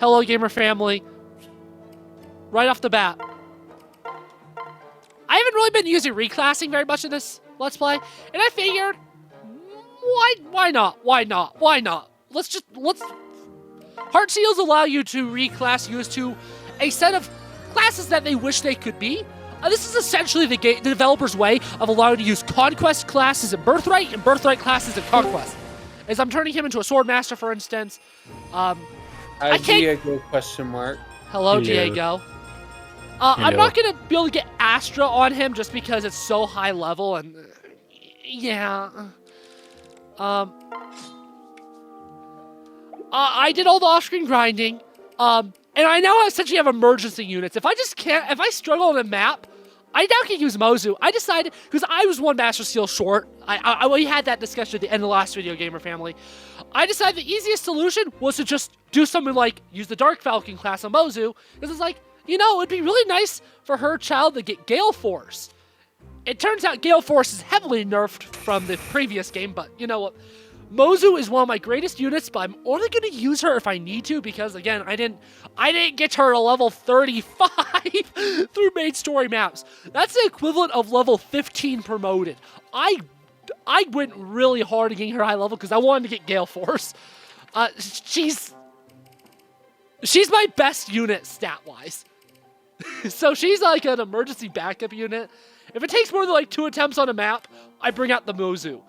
Hello, gamer family. Right off the bat. I haven't really been using reclassing very much in this Let's Play, and I figured, why not? Let's Heart Seals allow you to reclass yours to a set of classes that they wish they could be. This is essentially the developer's way of allowing you to use Conquest classes in Birthright and Birthright classes in Conquest. As I'm turning him into a Sword Master, for instance. I can't... Diego, question mark. Hello, Diego. I'm not going to be able to get Astra on him just because it's so high level and... yeah. I did all the off-screen grinding. And I now essentially have emergency units. If I struggle on a map, I now can use Mozu. I decided, because I was one Master Seal short. We had that discussion at the end of the last video, gamer family. I decided the easiest solution was to just do something like use the Dark Falcon class on Mozu. Because it's like, you know, it'd be really nice for her child to get Gale Force. It turns out Gale Force is heavily nerfed from the previous game, but you know what? Mozu is one of my greatest units, but I'm only going to use her if I need to because, again, I didn't get her to level 35 through main story maps. That's the equivalent of level 15 promoted. I went really hard to getting her high level because I wanted to get Gale Force. She's my best unit stat-wise. So she's like an emergency backup unit. If it takes more than like 2 attempts on a map, I bring out the Mozu.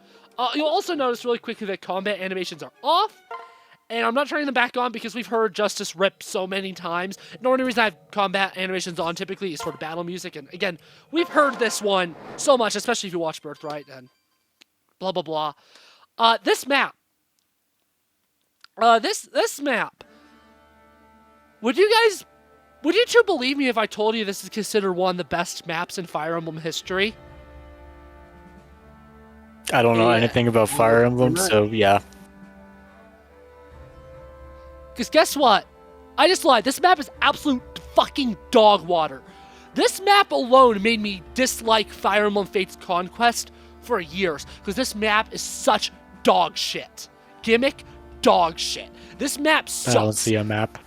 You'll also notice really quickly that combat animations are off, and I'm not turning them back on because we've heard Justice rip so many times. The only reason I have combat animations on typically is for the battle music, and again, we've heard this one so much, especially if you watch Birthright and blah blah blah. This map. This map. Would you two believe me if I told you this is considered one of the best maps in Fire Emblem history? I don't know anything about Fire Emblem, so yeah. Because guess what? I just lied. This map is absolute fucking dog water. This map alone made me dislike Fire Emblem Fates Conquest for years. Because this map is such dog shit. Gimmick dog shit. This map sucks. I don't see a map.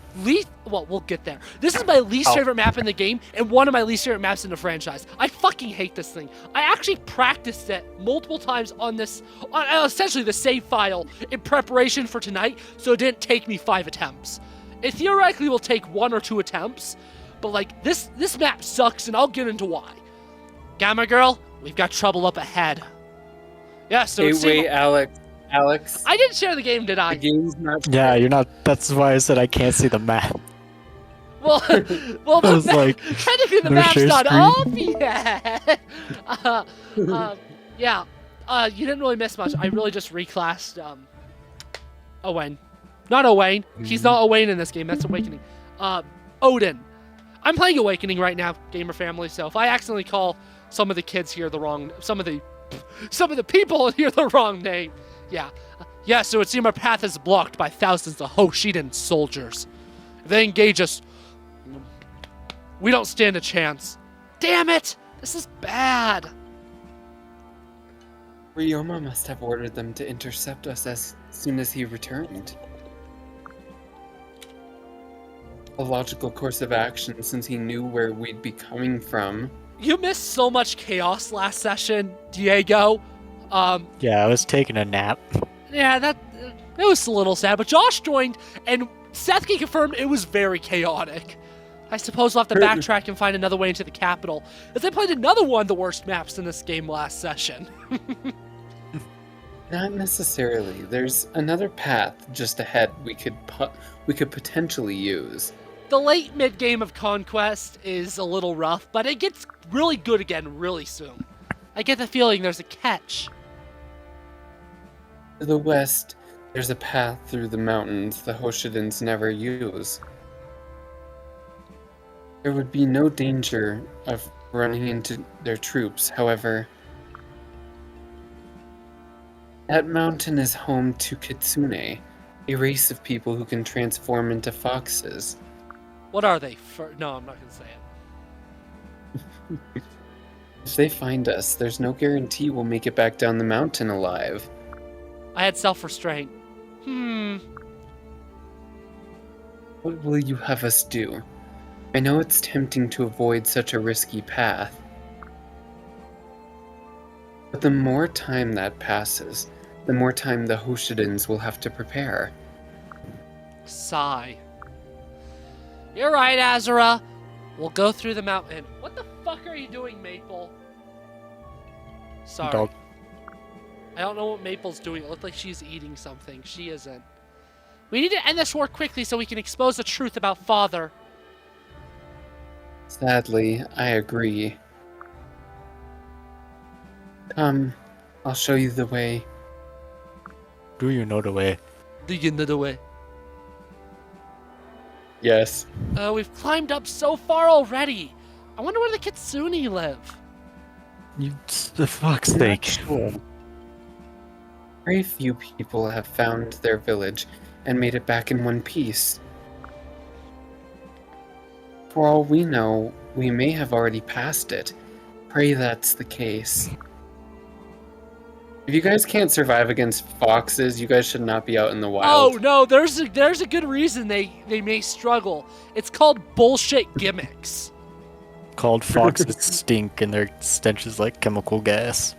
Well, we'll get there. This is my least favorite map in the game, and one of my least favorite maps in the franchise. I fucking hate this thing. I actually practiced it multiple times on this, essentially the save file, in preparation for tonight, so it didn't take me 5 attempts. It theoretically will take 1 or 2 attempts, but like, this map sucks, and I'll get into why. Gamma Girl, we've got trouble up ahead. Yeah, so wait, Alex. I didn't share the game, did I? The game's not... Yeah, you're not... That's why I said I can't see the map. Well, technically the map's not up yet. Yeah. You didn't really miss much. I really just reclassed Owain. Not Owain. He's not Owain in this game. That's Awakening. Odin. I'm playing Awakening right now, gamer family. So if I accidentally call some of the kids here some of the people here the wrong name. Yeah. Yeah, so it seems our path is blocked by thousands of Hoshido soldiers. If they engage us, we don't stand a chance. Damn it! This is bad. Ryoma must have ordered them to intercept us as soon as he returned. A logical course of action since he knew where we'd be coming from. You missed so much chaos last session, Diego. Yeah, I was taking a nap. Yeah, it was a little sad, but Josh joined, and Seth can confirm it was very chaotic. I suppose we'll have to backtrack and find another way into the capital, as I played another one of the worst maps in this game last session. Not necessarily. There's another path just ahead we could potentially use. The late mid-game of Conquest is a little rough, but it gets really good again really soon. I get the feeling there's a catch. To the west, there's a path through the mountains the Hoshidans never use. There would be no danger of running into their troops, however. That mountain is home to Kitsune, a race of people who can transform into foxes. What are they? No, I'm not going to say it. If they find us, there's no guarantee we'll make it back down the mountain alive. I had self-restraint. What will you have us do? I know it's tempting to avoid such a risky path. But the more time that passes, the more time the Hoshidans will have to prepare. Sigh. You're right, Azura. We'll go through the mountain. What the fuck are you doing, Maple? Sorry. Dog. I don't know what Maple's doing. It looked like she's eating something. She isn't. We need to end this war quickly so we can expose the truth about Father. Sadly, I agree. Come, I'll show you the way. Do you know the way? Do you know the way? Yes. We've climbed up so far already. I wonder where the Kitsune live. You, the fuck's I'm not sake. sure. Very few people have found their village and made it back in one piece. For all we know, we may have already passed it. Pray that's the case. If you guys can't survive against foxes, you guys should not be out in the wild. Oh no, there's a good reason they may struggle. It's called bullshit gimmicks. Called foxes stink and their stench is like chemical gas.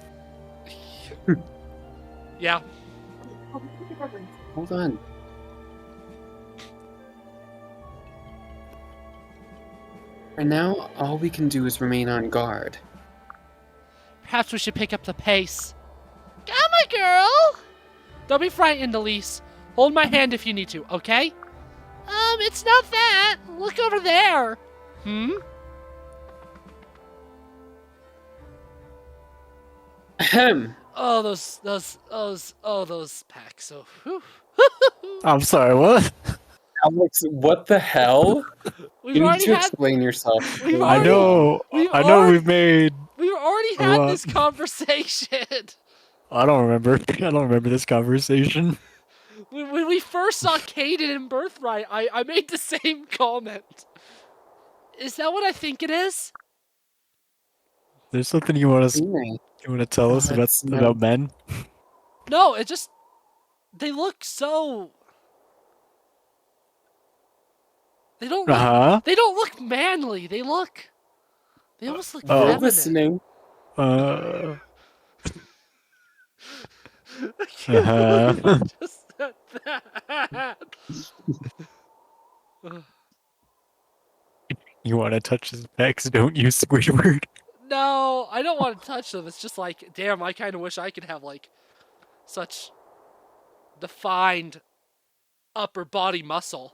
Yeah. Hold on. For now, all we can do is remain on guard. Perhaps we should pick up the pace. Come on, girl! Don't be frightened, Elise. Hold my hand if you need to, okay? It's not that. Look over there. Ahem. Oh, those packs. Oh, whew. I'm sorry, what? Alex, what the hell? We've You need already to had. explain yourself. We've I already- know. we've I know already- we've made. We've already A had lot. this conversation. I don't remember. I don't remember this conversation. When we first saw Caden in Birthright, I made the same comment. Is that what I think it is? There's something you want to Anyway, tell us that's not- about men? No, it just they look so. They don't. Look, They don't look manly. They almost look Oh. We're feminine. listening. Just said that. You want to touch his pecs? Don't use Squidward. No, I don't want to touch them. It's just like, damn, I kind of wish I could have like such defined upper body muscle.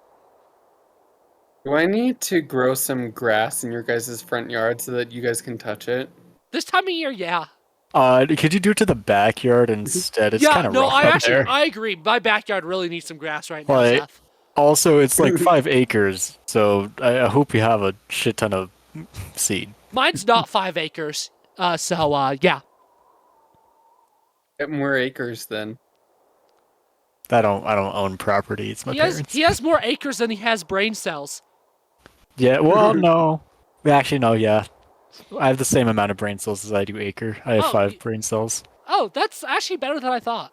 Do I need to grow some grass in your guys' front yard so that you guys can touch it? This time of year, yeah. Could you do it to the backyard instead? It's yeah, kind of no, rough I up actually, there. I agree. My backyard really needs some grass right now, Like- Seth. Also, it's like 5 acres, so I hope you have a shit ton of seed. Mine's not 5 acres, so yeah. Get more acres then. I don't own property. It's my parents. He has more acres than he has brain cells. Yeah, well, no. Actually, no, yeah. I have the same amount of brain cells as I do acre. I have Oh, 5 brain cells. Oh, that's actually better than I thought.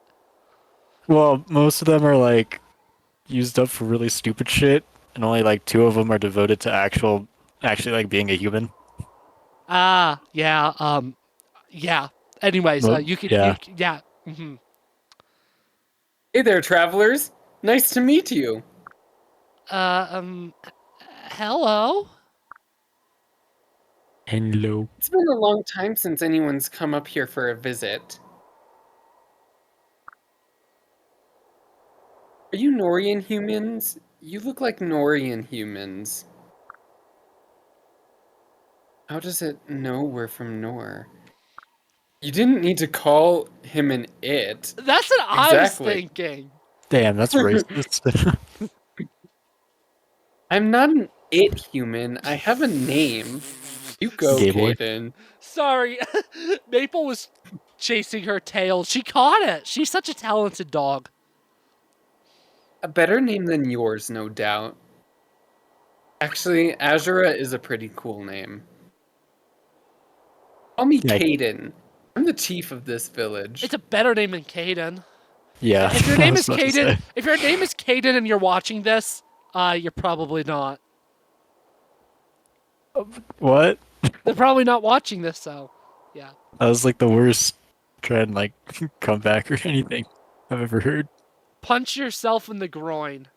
Well, most of them are like used up for really stupid shit, and only like 2 of them are devoted to actually like being a human. Ah, yeah, yeah. Anyways, Well, you could, yeah. yeah. Mm-hmm. Hey there, travelers. Nice to meet you. Hello? Hello. It's been a long time since anyone's come up here for a visit. Are you Norian humans? You look like Norian humans. How does it know we're from Nohr? You didn't need to call him an it. That's what I was Exactly. thinking. Damn, that's racist. I'm not an it human. I have a name. You go, Gay boy. Kaden. Sorry, Maple was chasing her tail. She caught it. She's such a talented dog. A better name than yours, no doubt. Actually, Azura is a pretty cool name. Call me Yeah. Kaden. I'm the chief of this village. It's a better name than Caden. Yeah. If your name I is was about to Caden, say. if your name is Caden and you're watching this, You're probably not. What? They're probably not watching this, so yeah. That was like the worst trend, like comeback or anything I've ever heard. Punch yourself in the groin.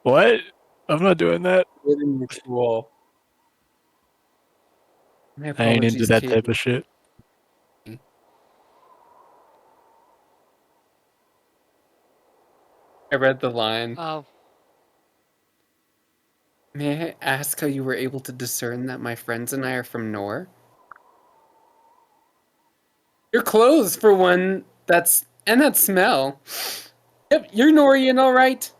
What? I'm not doing that. Really ritual. My I ain't into apologies, that Kate. type of shit. I read the line. Oh, May I ask how you were able to discern that my friends and I are from Nohr? Your clothes, for one. And that smell. Yep, you're Norian, all right.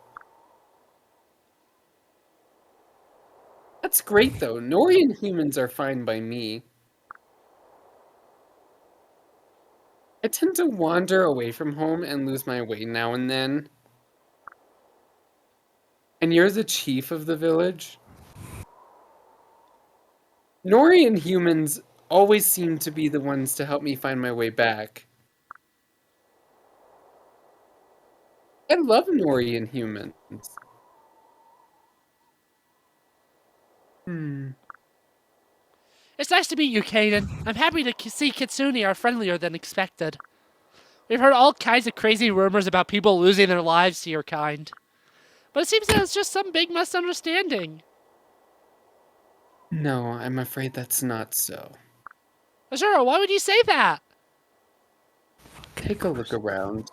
That's great, though. Norian humans are fine by me. I tend to wander away from home and lose my way now and then. And you're the chief of the village? Norian humans always seem to be the ones to help me find my way back. I love Norian humans. it's nice to meet you, Kaden. I'm happy to see Kitsune are friendlier than expected. We've heard all kinds of crazy rumors about people losing their lives to your kind. But it seems that it's just some big misunderstanding. No, I'm afraid that's not so. Sure, why would you say that? Take a look around.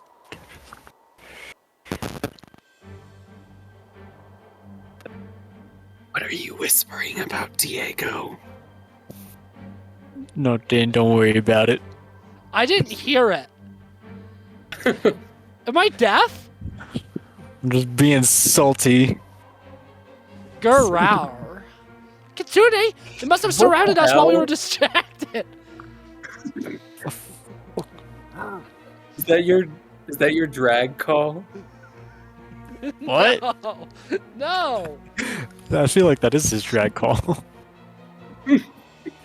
What are you whispering about, Diego? No, Dan, don't worry about it. I didn't hear it. Am I deaf? I'm just being salty. Growl. Kitsune, they must have surrounded us while we were distracted. Is that your drag call? What? No. I feel like that is his drag call. You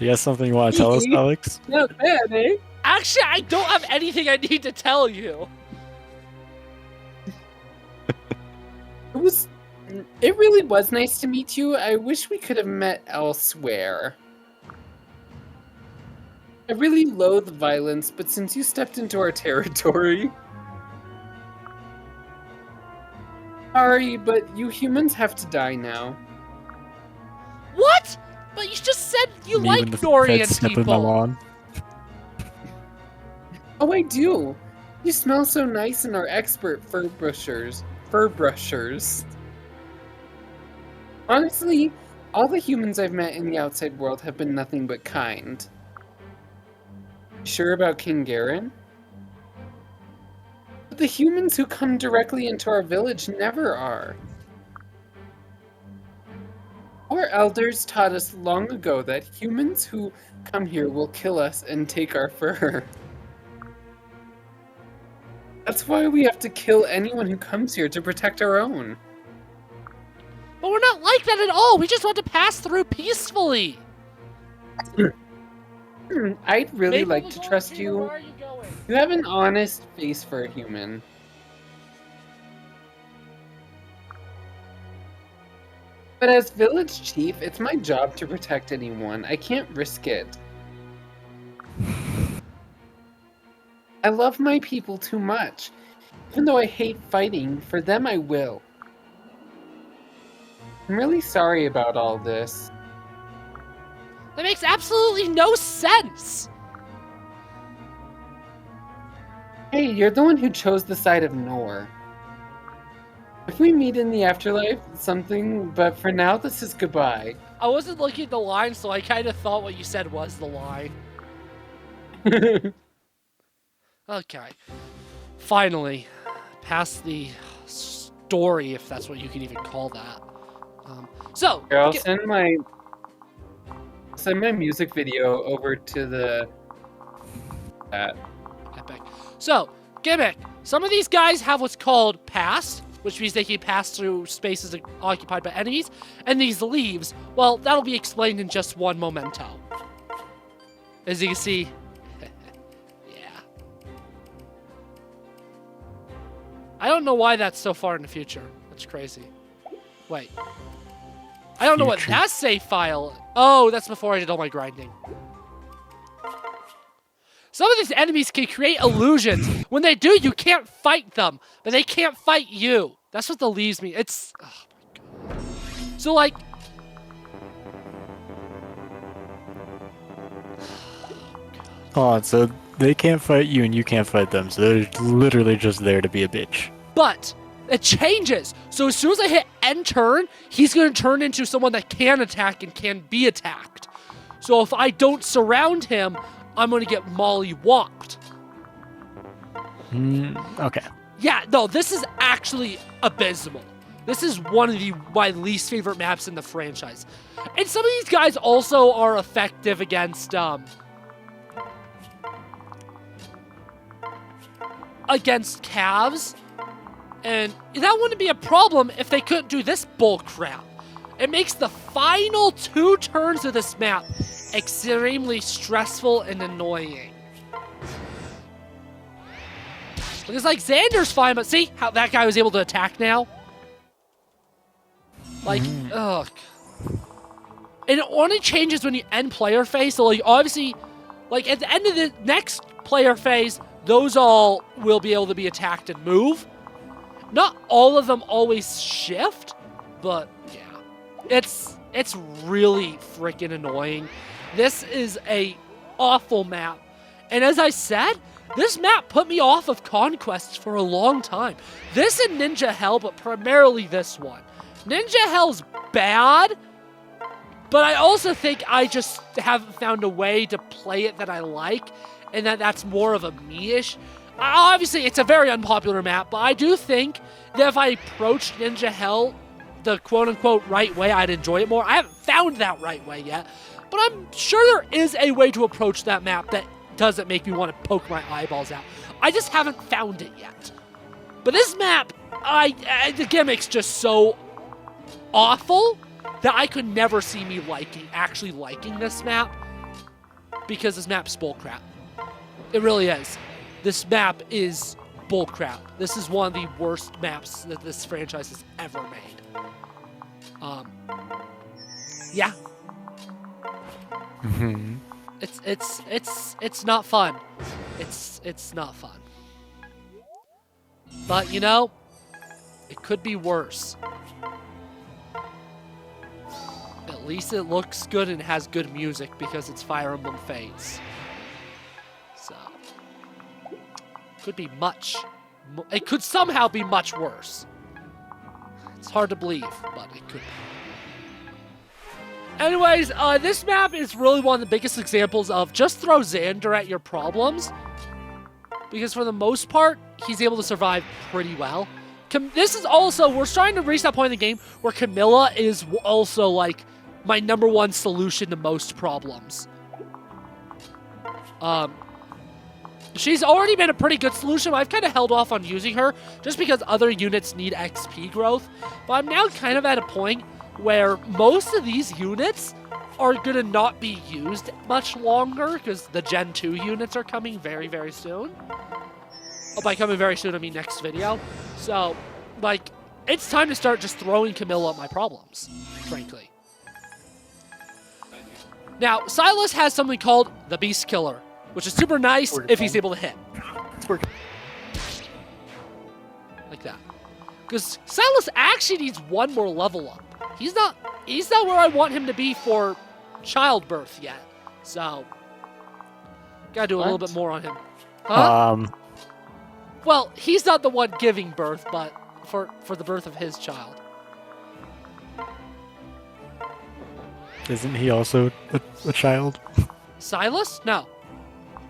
got something you want to tell us, Alex? Not bad, eh? Actually, I don't have anything I need to tell you. It really was nice to meet you. I wish we could have met elsewhere. I really loathe violence, but since you stepped into our territory... Sorry, but you humans have to die now. What? But you just said you Me like when the Norian feds step in my people. lawn. Oh, I do. You smell so nice and are expert fur brushers. Honestly, all the humans I've met in the outside world have been nothing but kind. You sure about King Garen? But the humans who come directly into our village never are. Our elders taught us long ago that humans who come here will kill us and take our fur. That's why we have to kill anyone who comes here to protect our own. But we're not like that at all. We just want to pass through peacefully. I'd really Maybe like we'll to go trust here. you. Where are you going? You have an honest face for a human. But as village chief, it's my job to protect anyone. I can't risk it. I love my people too much. Even though I hate fighting, for them I will. I'm really sorry about all this. That makes absolutely no sense. Hey, you're the one who chose the side of Nohr. If we meet in the afterlife, something, but for now, this is goodbye. I wasn't looking at the line, so I kind of thought what you said was the line. Okay. Finally, past the story, if that's what you can even call that. So, Here, I'll send my music video over to the chat. epic. So, gimmick. Some of these guys have what's called pass, which means they can pass through spaces occupied by enemies, and these leaves, well, that'll be explained in just one memento. As you can see, yeah. I don't know why that's so far in the future. That's crazy. Wait. I don't know what Future. that save file... Oh, that's before I did all my grinding. Some of these enemies can create illusions. When they do, you can't fight them. But they can't fight you. That's what the leaves me. It's... Oh my god. So, like... Oh, so they can't fight you and you can't fight them, so they're literally just there to be a bitch. But it changes. So as soon as I hit end turn, he's going to turn into someone that can attack and can be attacked. So if I don't surround him, I'm going to get molly-whopped. Okay. Yeah, no, this is actually abysmal. This is one of my least favorite maps in the franchise. And some of these guys also are effective against calves, and that wouldn't be a problem if they couldn't do this bull crap. It makes the final 2 turns of this map extremely stressful and annoying. Because like Xander's fine, but see how that guy was able to attack now? Like, ugh. And it only changes when you end player phase, so like obviously, like at the end of the next player phase, those all will be able to be attacked and move. Not all of them always shift, but yeah. It's really freaking annoying. This is a awful map. And as I said, this map put me off of Conquest for a long time. This and Ninja Hell, but primarily this one. Ninja Hell's bad, but I also think I just haven't found a way to play it that I like, and that's more of a me-ish. Obviously, it's a very unpopular map, but I do think that if I approached Ninja Hell the quote-unquote right way, I'd enjoy it more. I haven't found that right way yet, but I'm sure there is a way to approach that map that doesn't make me want to poke my eyeballs out. I just haven't found it yet. But this map, the gimmick's just so awful that I could never see me actually liking this map, because this map's bullcrap. It really is. This map is bullcrap. This is one of the worst maps that this franchise has ever made. Yeah. It's not fun. It's not fun. But you know, it could be worse. At least it looks good and has good music because it's Fire Emblem Fates. So, could be it could somehow be much worse. It's hard to believe, but it could be. Anyways, this map is really one of the biggest examples of just throw Xander at your problems. Because for the most part, he's able to survive pretty well. This is also, we're starting to reach that point in the game where Camilla is also like my #1 solution to most problems. She's already been a pretty good solution. I've kind of held off on using her just because other units need XP growth. But I'm now kind of at a point where most of these units are going to not be used much longer because the Gen 2 units are coming very, very soon. Oh, by coming very soon, I mean next video. So, like, it's time to start just throwing Camilla at my problems, frankly. Now, Silas has something called the Beast Killer, which is super nice if he's able to hit. Like that. Because Silas actually needs one more level up. He's not where I want him to be for childbirth yet. So, gotta do a little bit more on him. Huh? Well, he's not the one giving birth, but for the birth of his child. Isn't he also a child? Silas? No.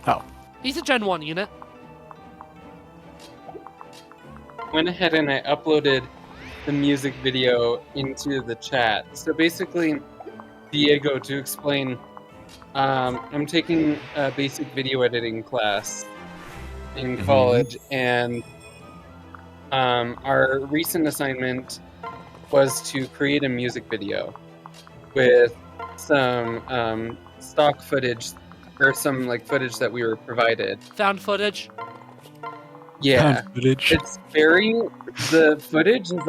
Oh. He's a Gen 1 unit. Went ahead and I uploaded the music video into the chat. So basically, Diego, to explain, I'm taking a basic video editing class in college, and our recent assignment was to create a music video with some stock footage, or some like footage that we were provided. Found footage? Yeah. Footage. It's the footage is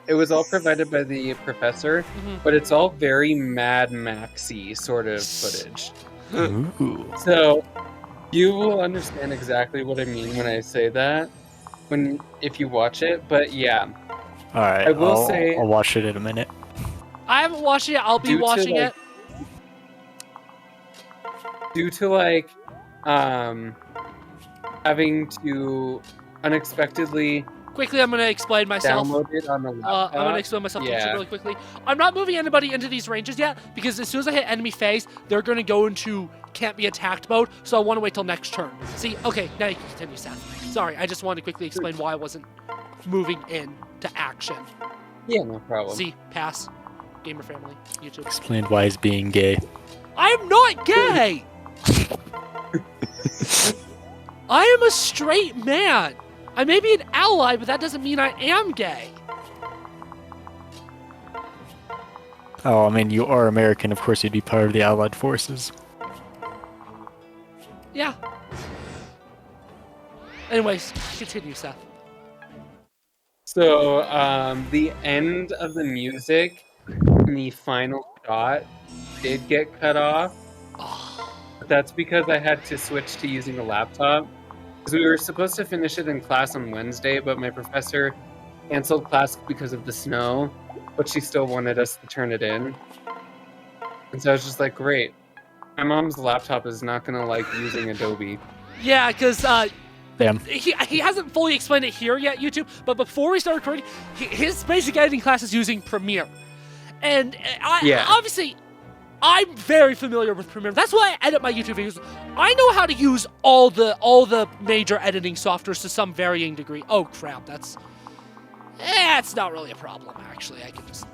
it was all provided by the professor, but it's all very Mad Maxy sort of footage. Ooh. So you will understand exactly what I mean when I say that if you watch it, but yeah. All right. I will say I'll watch it in a minute. I haven't watched it yet. I'll be watching it. Due to having to unexpectedly Quickly, I'm going to explain myself. download it on the laptop. I'm going to explain myself Yeah. really quickly. I'm not moving anybody into these ranges yet, because as soon as I hit enemy phase, they're going to go into can't be attacked mode, so I want to wait till next turn. See? Okay, now you can continue, Seth. Sorry, I just wanted to quickly explain why I wasn't moving in to action. Yeah, no problem. See? Pass. Gamer family. YouTube. Explained why he's being gay. I am not gay! I am a straight man. I may be an ally, but that doesn't mean I am gay. Oh, I mean, you are American. Of course, you'd be part of the Allied forces. Yeah. Anyways, continue, Seth. So, the end of the music in the final shot did get cut off. But that's because I had to switch to using a laptop. Because we were supposed to finish it in class on Wednesday, but my professor canceled class because of the snow, but she still wanted us to turn it in. And so I was just like, great. My mom's laptop is not going to like using Adobe. Yeah, because Damn. he hasn't fully explained it here yet, YouTube, but before we start recording, his basic editing class is using Premiere. And obviously, I'm very familiar with Premiere. That's why I edit my YouTube videos. I know how to use all the major editing softwares to some varying degree. Oh crap, that's not really a problem actually. I can just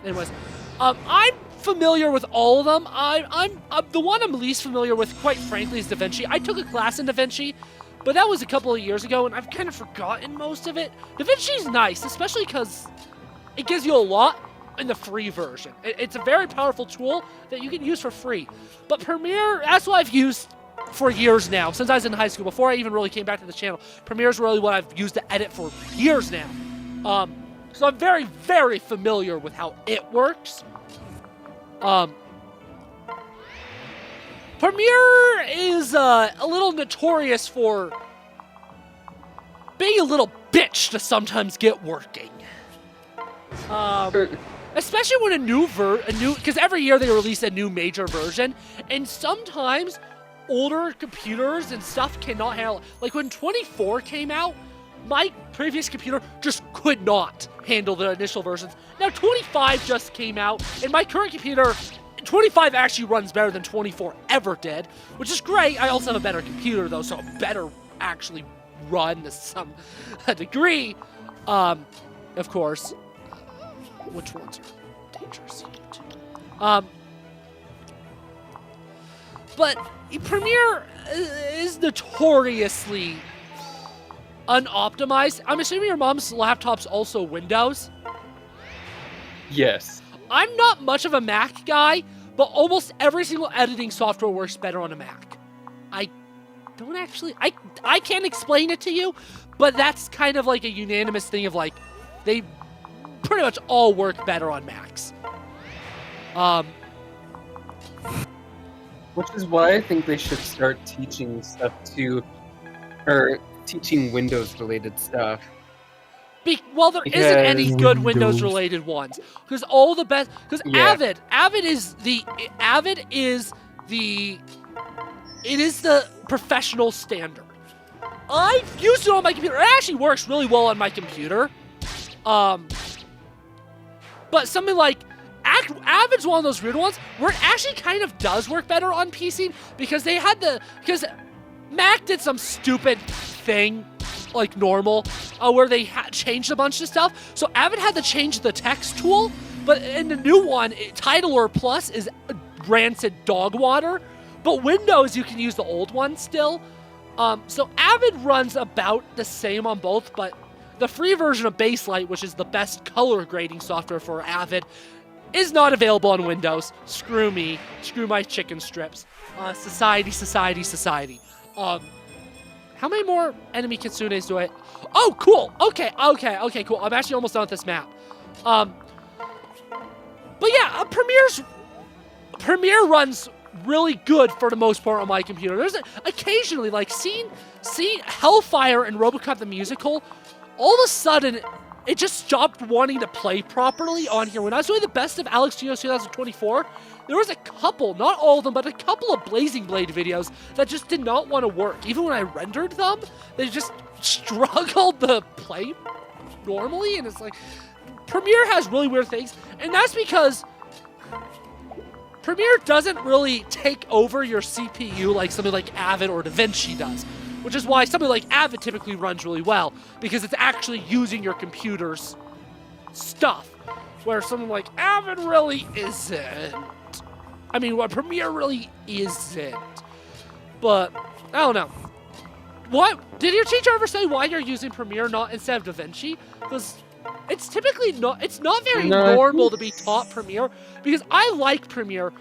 anyways, I'm familiar with all of them. I'm the one I'm least familiar with, quite frankly, is DaVinci. I took a class in DaVinci, but that was a couple of years ago, and I've kind of forgotten most of it. DaVinci's nice, especially because it gives you a lot in the free version. It's a very powerful tool that you can use for free. But Premiere, that's what I've used for years now, since I was in high school, before I even really came back to the channel. Premiere's really what I've used to edit for years now. So I'm very, very familiar with how it works. Premiere is a little notorious for being a little bitch to sometimes get working. Especially when because every year they release a new major version, and sometimes older computers and stuff cannot handle it. Like when 24 came out, my previous computer just could not handle the initial versions. Now 25 just came out, and my current computer, 25 actually runs better than 24 ever did, which is great. I also have a better computer though, so it better actually run to some degree. Of course. Which ones are dangerous? But Premiere is notoriously unoptimized. I'm assuming your mom's laptop's also Windows. Yes. I'm not much of a Mac guy, but almost every single editing software works better on a Mac. I don't actually... I can't explain it to you, but that's kind of like a unanimous thing of like, they pretty much all work better on Macs. Which is why I think they should start teaching stuff or teaching Windows-related stuff. Well, there isn't any good Windows-related ones, because all the best. Because Avid is the professional standard. I've used it on my computer. It actually works really well on my computer. But something like Avid's one of those weird ones where it actually kind of does work better on PC because because Mac did some stupid thing like normal where they changed a bunch of stuff. So Avid had to change the text tool, but in the new one, Titler Plus is rancid dog water. But Windows, you can use the old one still. So Avid runs about the same on both, but the free version of Baselight, which is the best color grading software for Avid, is not available on Windows. Screw me. Screw my chicken strips. Society. How many more enemy kitsunes do I... Oh, cool. Okay, cool. I'm actually almost done with this map. But yeah, Premiere runs really good for the most part on my computer. There's occasionally, like, seeing Hellfire and RoboCop the Musical, all of a sudden, it just stopped wanting to play properly on here. When I was doing the best of Alex Genos 2024, there was a couple, not all of them, but a couple of Blazing Blade videos that just did not want to work. Even when I rendered them, they just struggled to play normally, and it's like, Premiere has really weird things, and that's because Premiere doesn't really take over your CPU like something like Avid or DaVinci does, which is why something like Avid typically runs really well, because it's actually using your computer's stuff, where something like Avid really isn't. I mean, what Premiere really isn't. But, I don't know. What? Did your teacher ever say why you're using Premiere not instead of DaVinci? Because it's typically not, it's not very normal to be taught Premiere, because I like Premiere.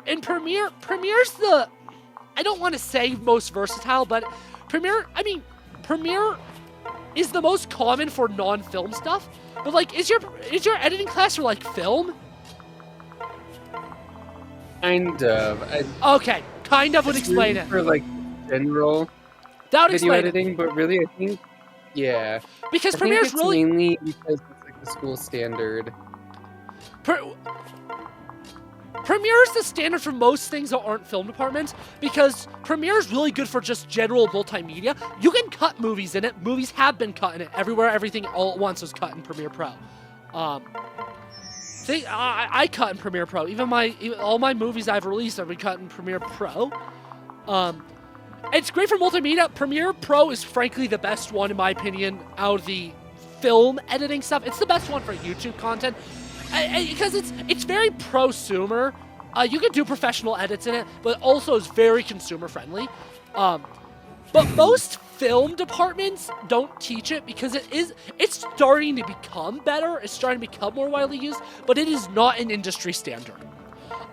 And Premiere's the, I don't want to say most versatile, but Premiere is the most common for non-film stuff. But like, is your editing class for like film? Kind of. Okay, kind of would explain it. For like general that would video explain editing, it. but really, I think, yeah. Because I Premiere's think it's really mainly because it's like the school standard. Premiere is the standard for most things that aren't film departments, because Premiere is really good for just general multimedia. You can cut movies in it. Movies have been cut in it. Everywhere, everything, all at once was cut in Premiere Pro. I cut in Premiere Pro. Even all my movies I've released have been cut in Premiere Pro. It's great for multimedia. Premiere Pro is frankly the best one, in my opinion, out of the film editing stuff. It's the best one for YouTube content. Because it's very prosumer. You can do professional edits in it, but also it's very consumer friendly. But most film departments don't teach it because it's starting to become better. It's starting to become more widely used, but it is not an industry standard.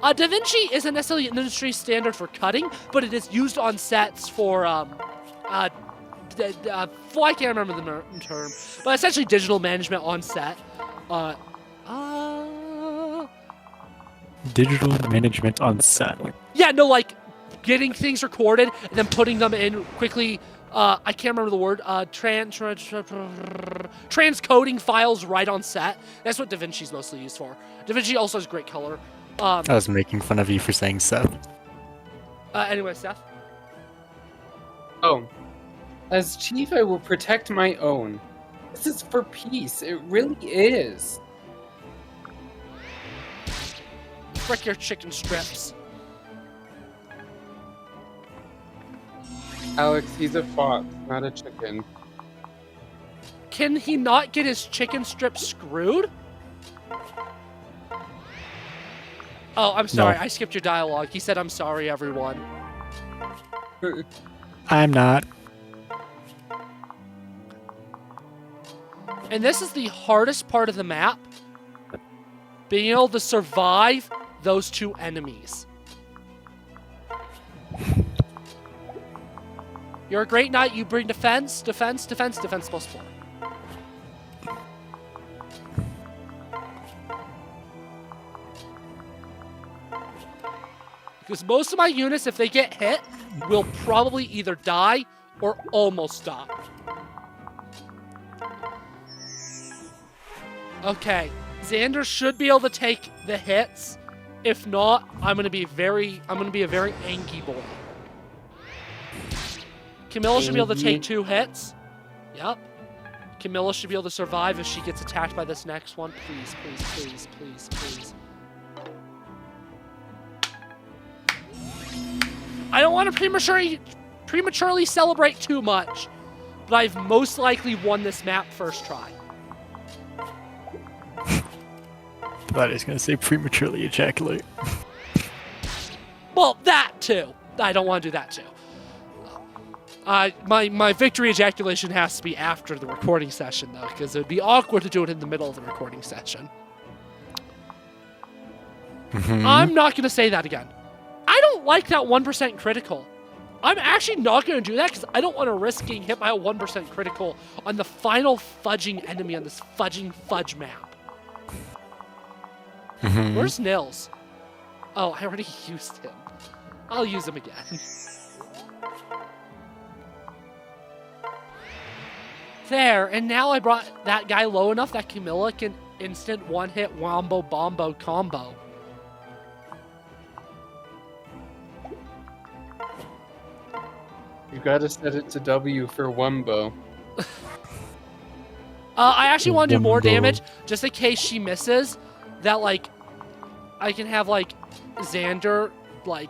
DaVinci isn't necessarily an industry standard for cutting, but it is used on sets for I can't remember the term, but essentially digital management on set. Digital management on set. Yeah, no, like getting things recorded and then putting them in quickly. I can't remember the word. Transcoding files right on set. That's what DaVinci's mostly used for. DaVinci also has great color. I was making fun of you for saying Seth. Anyway, Seth. Oh, as chief, I will protect my own. This is for peace. It really is. Frick your chicken strips. Alex, he's a fox, not a chicken. Can he not get his chicken strips screwed? Oh, I'm sorry. No. I skipped your dialogue. He said, "I'm sorry, everyone." I'm not. And this is the hardest part of the map. Being able to survive those two enemies. You're a great knight. You bring defense, defense, defense, defense plus 4. Because most of my units, if they get hit, will probably either die or almost die. Okay, Xander should be able to take the hits. If not, I'm gonna be a very angry boy. Camilla should be able to take 2 hits. Yep. Camilla should be able to survive if she gets attacked by this next one. Please, please, please, please, please. I don't want to prematurely celebrate too much, but I've most likely won this map first try. I thought I was going to say prematurely ejaculate. Well, that too. I don't want to do that too. My victory ejaculation has to be after the recording session, though, because it would be awkward to do it in the middle of the recording session. Mm-hmm. I'm not going to say that again. I don't like that 1% critical. I'm actually not going to do that because I don't want to risk getting hit by a 1% critical on the final fudging enemy on this fudging fudge map. Where's Nils? Oh, I already used him. I'll use him again. There, and now I brought that guy low enough that Camilla can instant one-hit wombo bombo combo. You gotta set it to W for Wumbo. I actually want to do more Wombo. damage, just in case she misses. That, like, I can have, like, Xander, like,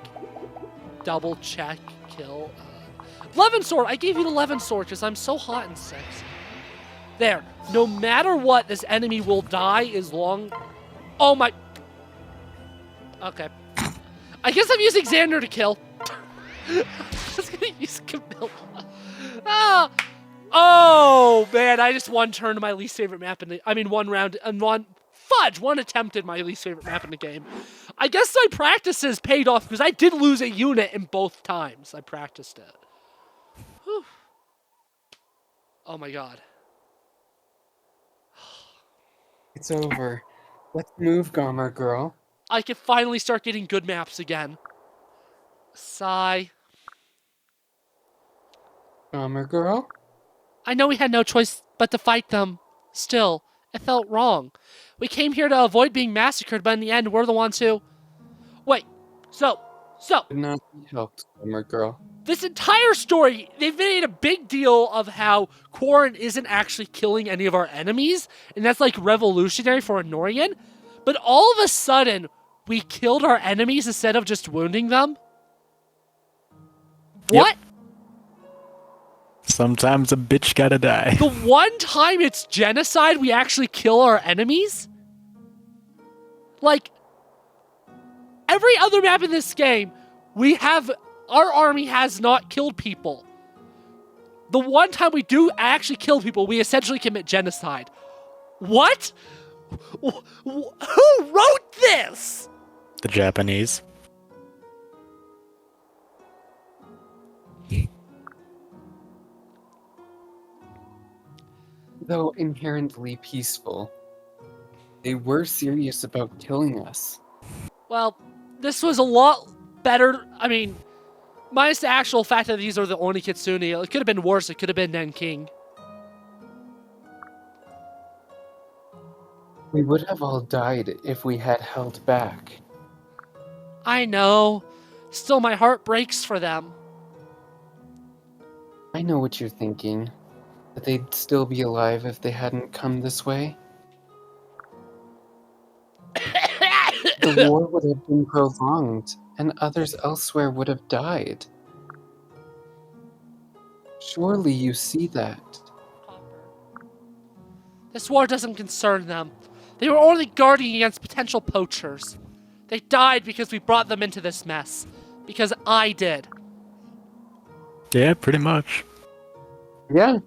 double check, kill. 11 sword! I gave you the 11 sword because I'm so hot and sexy. There. No matter what, this enemy will die as long... Oh my... Okay. I guess I'm using Xander to kill. I'm just gonna use Camilla. Ah! Oh, man, I just one turned to my least favorite map in the... I mean, one round... and one attempt at my least favorite map in the game. I guess my practices paid off because I did lose a unit in both times I practiced it. Whew. Oh my god. It's over. Let's move, Gomer girl. I can finally start getting good maps again. Sigh. Gomer girl? I know we had no choice but to fight them. Still, it felt wrong. We came here to avoid being massacred, but in the end, we're the ones who... Wait, so, Could not be helped, Gomer girl. this entire story, they've made a big deal of how Quarren isn't actually killing any of our enemies, and that's like revolutionary for a Nohrian. But all of a sudden, we killed our enemies instead of just wounding them? Yep. What? Sometimes a bitch gotta die. The one time it's genocide, we actually kill our enemies? Like, every other map in this game, our army has not killed people. The one time we do actually kill people, we essentially commit genocide. What? Who wrote this? The Japanese. Though inherently peaceful, they were serious about killing us. Well, this was a lot better. I mean, minus the actual fact that these are the only Kitsune, it could have been worse. It could have been Nanking. We would have all died if we had held back. I know. Still, my heart breaks for them. I know what you're thinking. That they'd still be alive if they hadn't come this way. The war would have been prolonged, and others elsewhere would have died. Surely you see that. This war doesn't concern them. They were only guarding against potential poachers. They died because we brought them into this mess. Because I did. Yeah, pretty much. Yeah.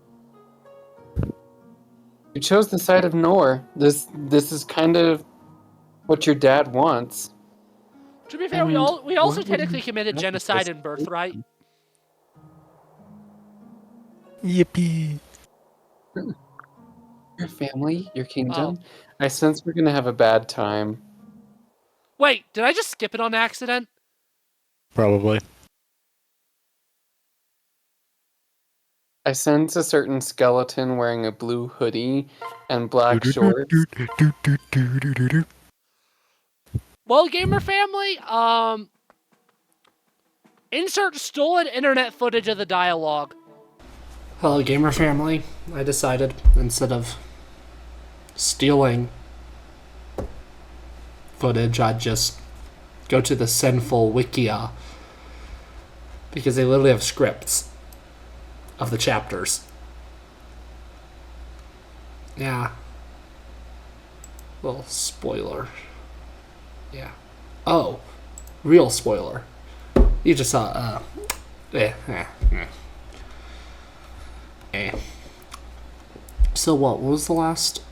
You chose the side of Nohr. This is kind of what your dad wants. To be fair, we And also why would technically you committed have genocide this in Birthright. Yippee. Your family, your kingdom. I sense we're gonna have a bad time. Wait, did I just skip it on accident? Probably. I sense a certain skeleton wearing a blue hoodie and black shorts. Well, gamer family, insert stolen internet footage of the dialogue. Hello, gamer family. I decided, instead of stealing footage, I'd just go to the sinful wikia, because they literally have scripts of the chapters. Yeah. Little spoiler. Yeah. Oh, real spoiler. You just saw, So what was the last...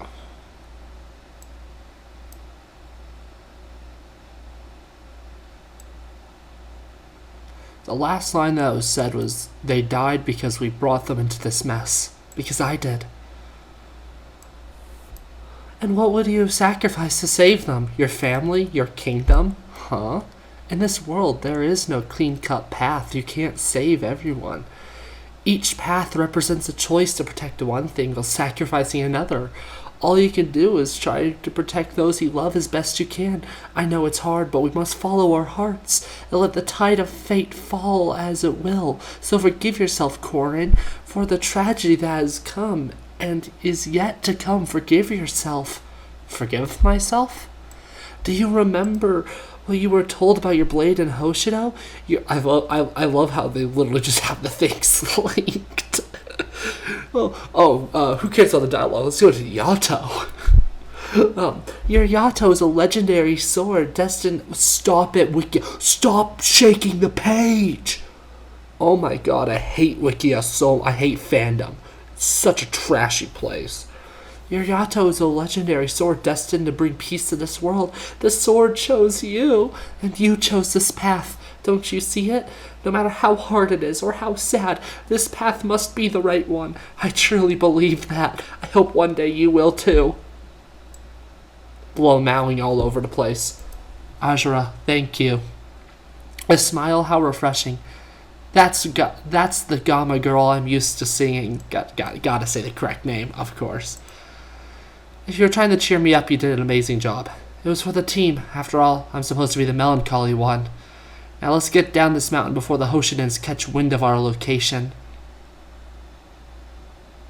The last line that was said was, they died because we brought them into this mess. Because I did. And what would you have sacrificed to save them? Your family? Your kingdom? Huh? In this world, there is no clean-cut path. You can't save everyone. Each path represents a choice to protect one thing while sacrificing another. All you can do is try to protect those you love as best you can. I know it's hard, but we must follow our hearts and let the tide of fate fall as it will. So forgive yourself, Corin, for the tragedy that has come and is yet to come. Forgive yourself. Forgive myself? Do you remember what you were told about your blade and Hoshido? I love how they literally just have the things linked. Who cares about the dialogue? Let's go to Yato. Your Yato is a legendary sword destined... Stop it, Wiki. Stop shaking the page! Oh my god, I hate Wikia so... I hate fandom. It's such a trashy place. Your Yato is a legendary sword destined to bring peace to this world. The sword chose you, and you chose this path. Don't you see it? No matter how hard it is or how sad, this path must be the right one. I truly believe that. I hope one day you will too. Blow mowing all over the place. Ajura, thank you. A smile, how refreshing. That's the Gamma girl I'm used to seeing. Gotta say the correct name, of course. If you're trying to cheer me up, you did an amazing job. It was for the team. After all, I'm supposed to be the melancholy one. Now let's get down this mountain before the Hoshidans catch wind of our location.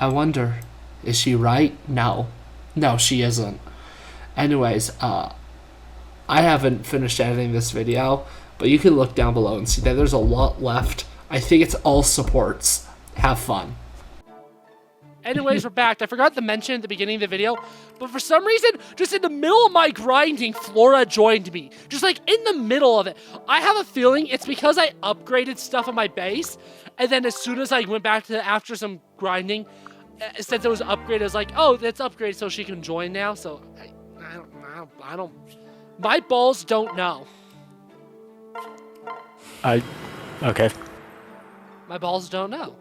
I wonder, is she right? No. No, she isn't. Anyways, I haven't finished editing this video, but you can look down below and see that there's a lot left. I think it's all supports. Have fun. Anyways, we're back. I forgot to mention at the beginning of the video, but for some reason, just in the middle of my grinding, Flora joined me. Just like in the middle of it. I have a feeling it's because I upgraded stuff on my base, and then as soon as I went back to after some grinding, since it was upgraded, I was like, oh, that's upgraded so she can join now. So I don't. My balls don't know. Okay. My balls don't know.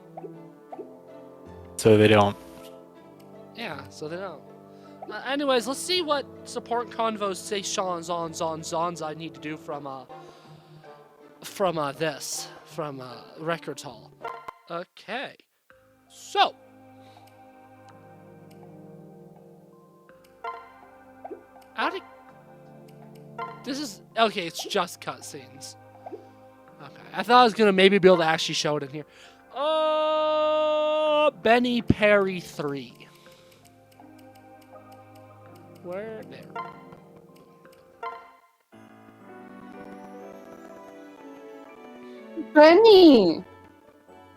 So they don't. Yeah, so they don't. Anyways, let's see what support convos say Zons I need to do from Records Hall. Okay. So. This is... Okay, it's just cutscenes. Okay, I thought I was gonna maybe be able to actually show it in here. Benny Perry 3. Where? There. Benny!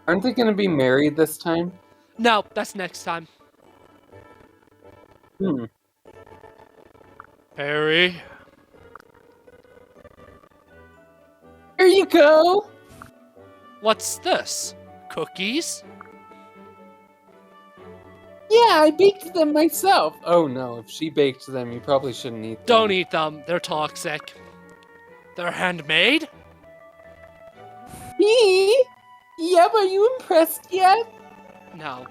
Aren't they gonna be married this time? No, that's next time. Perry. Here you go! What's this? Cookies? Yeah, I baked them myself. Oh no, if she baked them, you probably shouldn't eat them. Don't eat them. They're toxic. They're handmade? Me? Yeah, but are you impressed yet? No.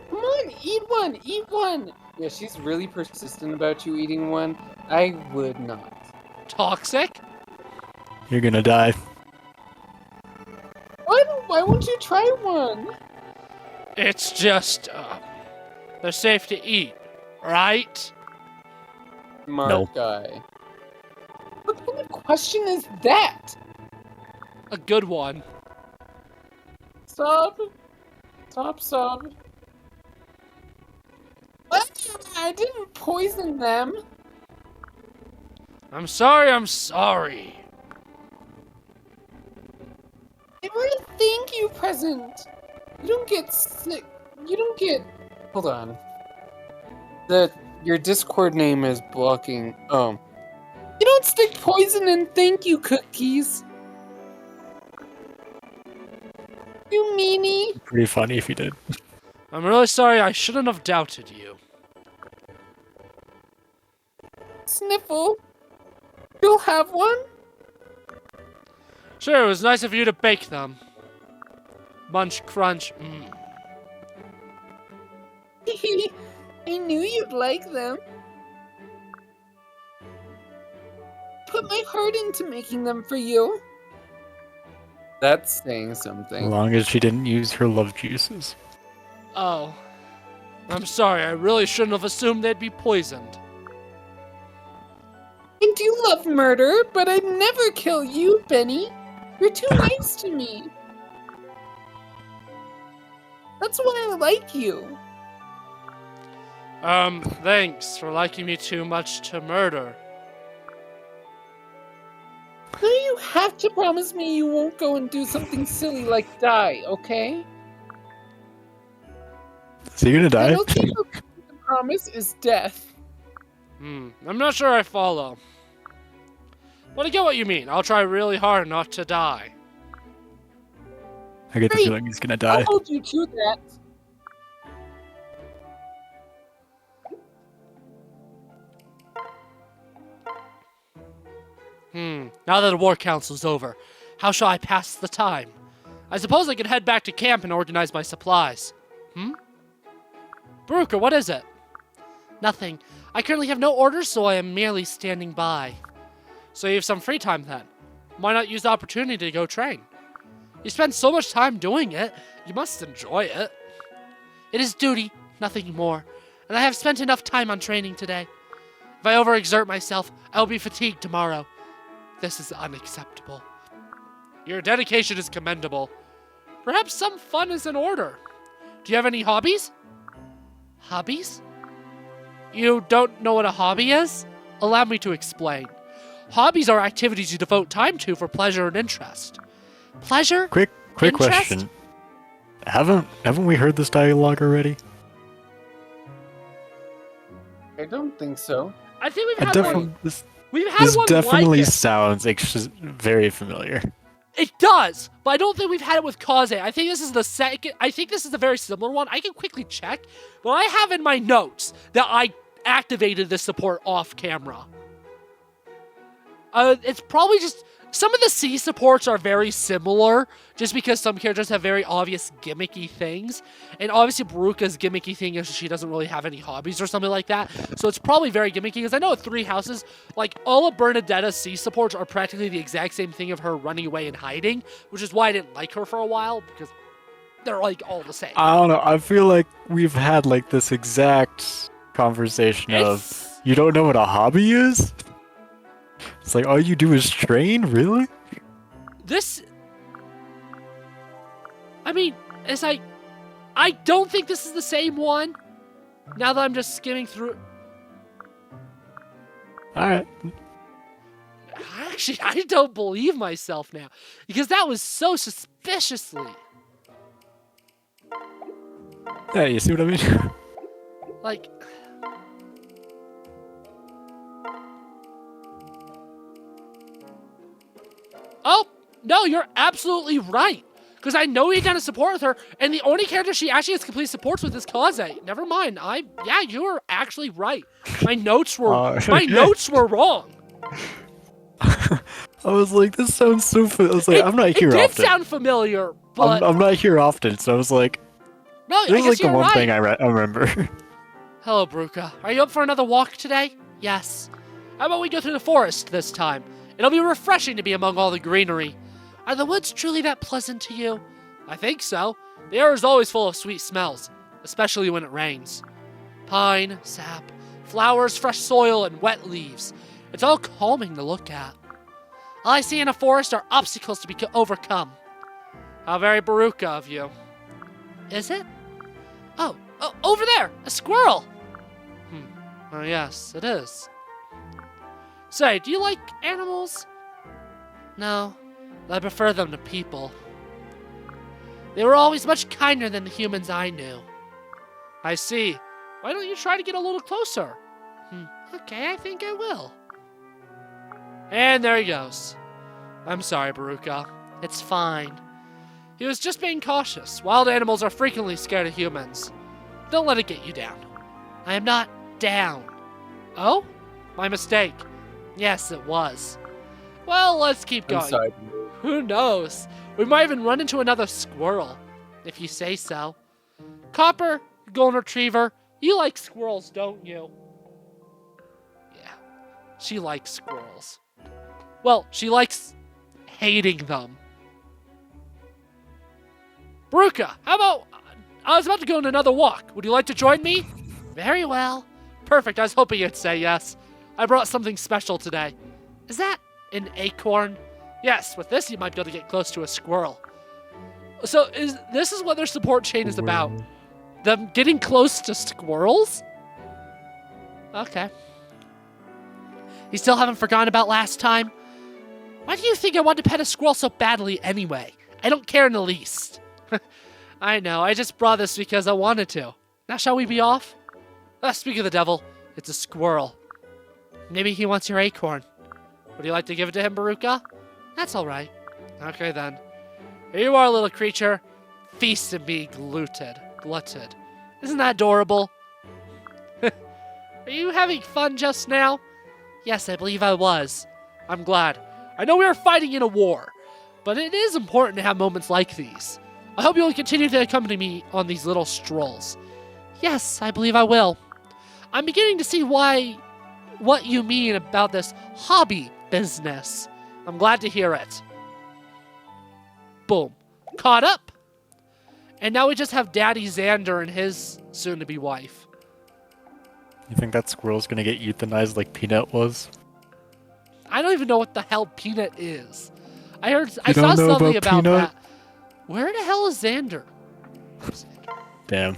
Come on, eat one, eat one! Yeah, she's really persistent about you eating one. I would not. Toxic? You're gonna die. What? Why won't you try one? It's just, they're safe to eat, right? Smart No. guy. What kind of question is that? A good one. Sub? Sub. I didn't poison them. I'm sorry. They were a thank you present. You don't get sick. You don't get... Hold on. Your Discord name is blocking... Oh. You don't stick poison in thank you cookies. You meanie. Pretty funny if you did. I'm really sorry, I shouldn't have doubted you. Sniffle. You'll have one? Sure, it was nice of you to bake them. Munch, crunch. I knew you'd like them. Put my heart into making them for you. That's saying As something. long as she didn't use her love juices. Oh. I'm sorry, I really shouldn't have assumed they'd be poisoned. I do love murder, but I'd never kill you, Benny. You're too nice to me. That's why I like you. Thanks for liking me too much to murder. Now you have to promise me you won't go and do something silly like die, okay? So you're gonna die? Penalty for breaking the promise is death. I'm not sure I follow. But I get what you mean. I'll try really hard not to die. I get the Great. feeling he's gonna I'll die. hold you to that. Now that the war council's over, how shall I pass the time? I suppose I could head back to camp and organize my supplies. Baruka, what is it? Nothing. I currently have no orders, so I am merely standing by. So you have some free time then. Why not use the opportunity to go train? You spend so much time doing it, you must enjoy it. It is duty, nothing more, and I have spent enough time on training today. If I overexert myself, I will be fatigued tomorrow. This is unacceptable. Your dedication is commendable. Perhaps some fun is in order. Do you have any hobbies? Hobbies? You don't know what a hobby is? Allow me to explain. Hobbies are activities you devote time to for pleasure and interest. Pleasure? Quick Interest? question. Haven't we heard this dialogue already? I don't think so. I think we've had one. We've had This one definitely like it. sounds very familiar. It does, but I don't think we've had it with Kaze. I think this is the second. I think this is a very similar one. I can quickly check, but I have in my notes that I activated this support off camera. It's probably just some of the C supports are very similar, just because some characters have very obvious gimmicky things, and obviously Baruka's gimmicky thing is she doesn't really have any hobbies or something like that, so it's probably very gimmicky, because I know at Three Houses, like, all of Bernadetta's C supports are practically the exact same thing of her running away and hiding, which is why I didn't like her for a while, because they're, like, all the same. I don't know. I feel like we've had like this exact conversation of you don't know what a hobby is? It's like all you do is train, really? This... I mean, it's like... I don't think this is the same one, now that I'm just skimming through... Alright. Actually, I don't believe myself now, because that was so suspiciously... Yeah, you see what I mean? Like... Oh, no, you're absolutely right. Because I know you've done a support with her, and the only character she actually has complete supports with is Kaze. Never mind. Yeah, you were actually right. My notes were wrong. I was like, this sounds so familiar. I was like, I'm not here It did often. sound familiar, but I'm not here often, so I was like, no, I this is guess like the you're one right. thing I remember. Hello, Baruka. Are you up for another walk today? Yes. How about we go through the forest this time? It'll be refreshing to be among all the greenery. Are the woods truly that pleasant to you? I think so. The air is always full of sweet smells, especially when it rains. Pine, sap, flowers, fresh soil, and wet leaves. It's all calming to look at. All I see in a forest are obstacles to be overcome. How very Baruka of you. Is it? Oh, over there! A squirrel! Oh yes, it is. Say, do you like animals? No, I prefer them to people. They were always much kinder than the humans I knew. I see. Why don't you try to get a little closer? Okay, I think I will. And there he goes. I'm sorry, Baruka. It's fine. He was just being cautious. Wild animals are frequently scared of humans. Don't let it get you down. I am not down. Oh? My mistake. Yes, it was. Well, let's keep going. I'm sorry to move. Who knows? We might even run into another squirrel, if you say so. Copper, golden retriever, you like squirrels, don't you? Yeah, she likes squirrels. Well, she likes hating them. Baruka, how about... I was about to go on another walk. Would you like to join me? Very well. Perfect, I was hoping you'd say yes. I brought something special today. Is that an acorn? Yes, with this you might be able to get close to a squirrel. So this is what their support chain is about. Them getting close to squirrels? Okay. You still haven't forgotten about last time? Why do you think I wanted to pet a squirrel so badly anyway? I don't care in the least. I know, I just brought this because I wanted to. Now shall we be off? Speak of the devil, it's a squirrel. Maybe he wants your acorn. Would you like to give it to him, Baruka? That's alright. Okay then. Here you are, little creature. Feast and be glutted. Isn't that adorable? Are you having fun just now? Yes, I believe I was. I'm glad. I know we are fighting in a war, but it is important to have moments like these. I hope you will continue to accompany me on these little strolls. Yes, I believe I will. I'm beginning to see what you mean about this hobby business. I'm glad to hear it. Boom. Caught up. And now we just have Daddy Xander and his soon-to-be wife. You think that squirrel's gonna get euthanized like Peanut was? I don't even know what the hell Peanut is. I You saw don't know something about about Peanut? that. Where the hell is Xander? Damn.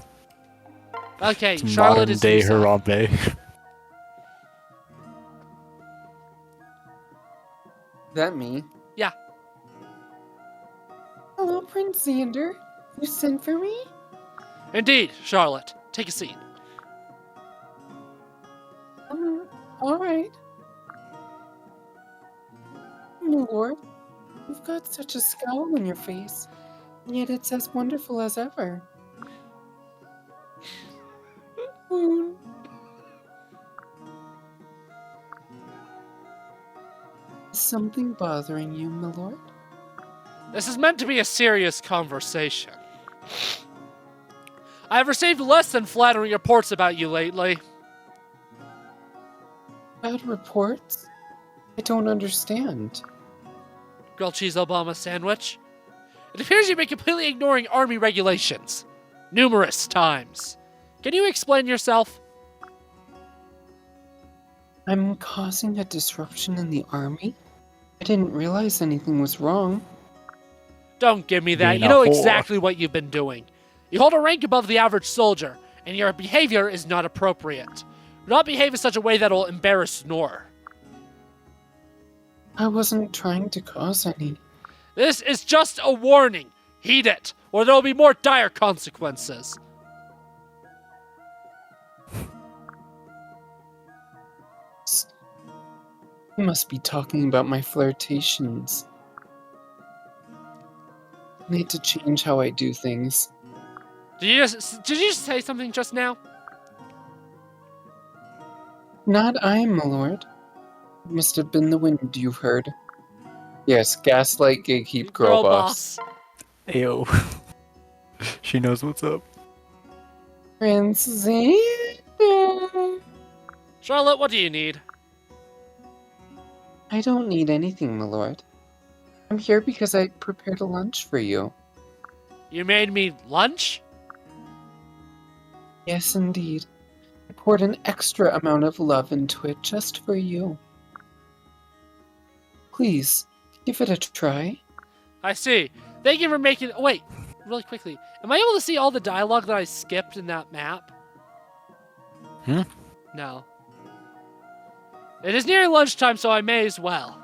Okay, It's Charlotte modern is day Usopp. Harambe. That me? Yeah. Hello, Prince Xander. You sent for me? Indeed, Charlotte. Take a seat. All right. My lord, you've got such a scowl on your face, and yet it's as wonderful as ever. Moon. Is something bothering you, my lord? This is meant to be a serious conversation. I have received less than flattering reports about you lately. Bad reports? I don't understand. Grilled cheese Obama sandwich. It appears you've been completely ignoring army regulations. Numerous times. Can you explain yourself? I'm causing a disruption in the army? I didn't realize anything was wrong. Don't give me that. Being You a know whore. exactly what you've been doing. You hold a rank above the average soldier, and your behavior is not appropriate. Do not behave in such a way that will embarrass Nohr. I wasn't trying to cause any. This is just a warning. Heed it, or there will be more dire consequences. You must be talking about my flirtations. I need to change how I do things. Did you just say something just now? Not I, my lord. It must have been the wind you've heard. Yes, gaslight, gatekeep, girl boss. Ayo. She knows what's up. Prince Xander. Charlotte, what do you need? I don't need anything, my lord. I'm here because I prepared a lunch for you. You made me lunch? Yes, indeed. I poured an extra amount of love into it just for you. Please, give it a try. I see. Thank you for making... Oh, wait, really quickly. Am I able to see all the dialogue that I skipped in that map? Hmm? No. It is near lunchtime, so I may as well.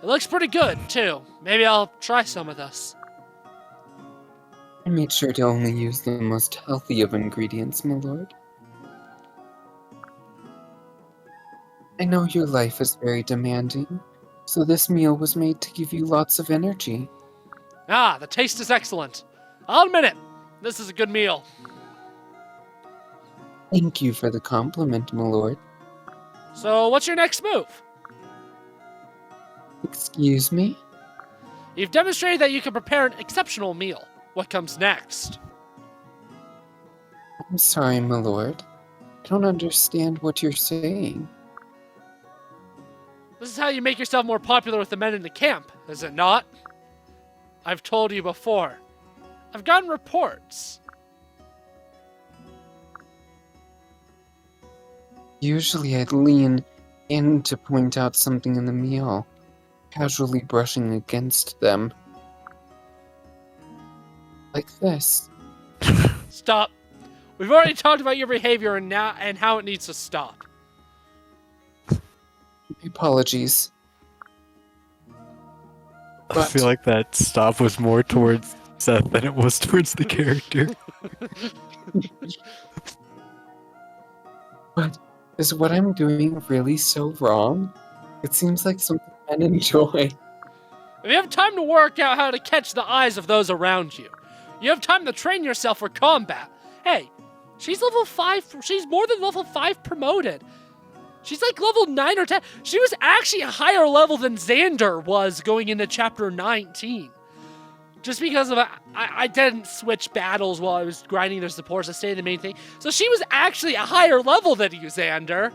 It looks pretty good, too. Maybe I'll try some of this. I made sure to only use the most healthy of ingredients, my lord. I know your life is very demanding, so this meal was made to give you lots of energy. Ah, the taste is excellent. I'll admit it. This is a good meal. Thank you for the compliment, my lord. So, what's your next move? Excuse me? You've demonstrated that you can prepare an exceptional meal. What comes next? I'm sorry, my lord. I don't understand what you're saying. This is how you make yourself more popular with the men in the camp, is it not? I've told you before. I've gotten reports. Usually I'd lean in to point out something in the meal, casually brushing against them. Like this. Stop. We've already talked about your behavior and how it needs to stop. Apologies. I feel like that stop was more towards Seth than it was towards the character. But is what I'm doing really so wrong? It seems like something men enjoy. If you have time to work out how to catch the eyes of those around you, you have time to train yourself for combat. Hey, she's level 5. She's more than level 5 promoted. She's like level 9 or 10. She was actually a higher level than Xander was going into chapter 19. Just because of I didn't switch battles while I was grinding their supports to stay the main thing. So she was actually a higher level than you, Xander.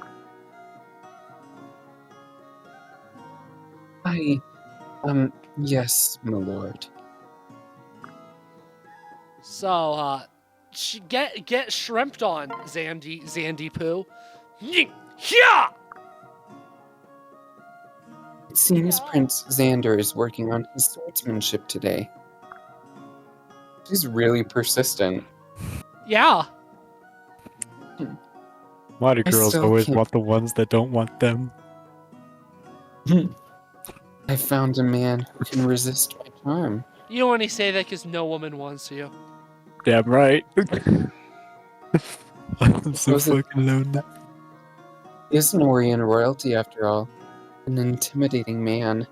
Yes, my lord. So, get shrimped on, Zandy Poo. Yeah! It seems Prince Xander is working on his swordsmanship today. He's really persistent. Yeah. Why do I girls still always can't- want the ones that don't want them? I found a man who can resist my charm. You only say that because no woman wants you. Damn right. I'm so Was it- fucking lonely. He is Nohrian royalty, after all. An intimidating man.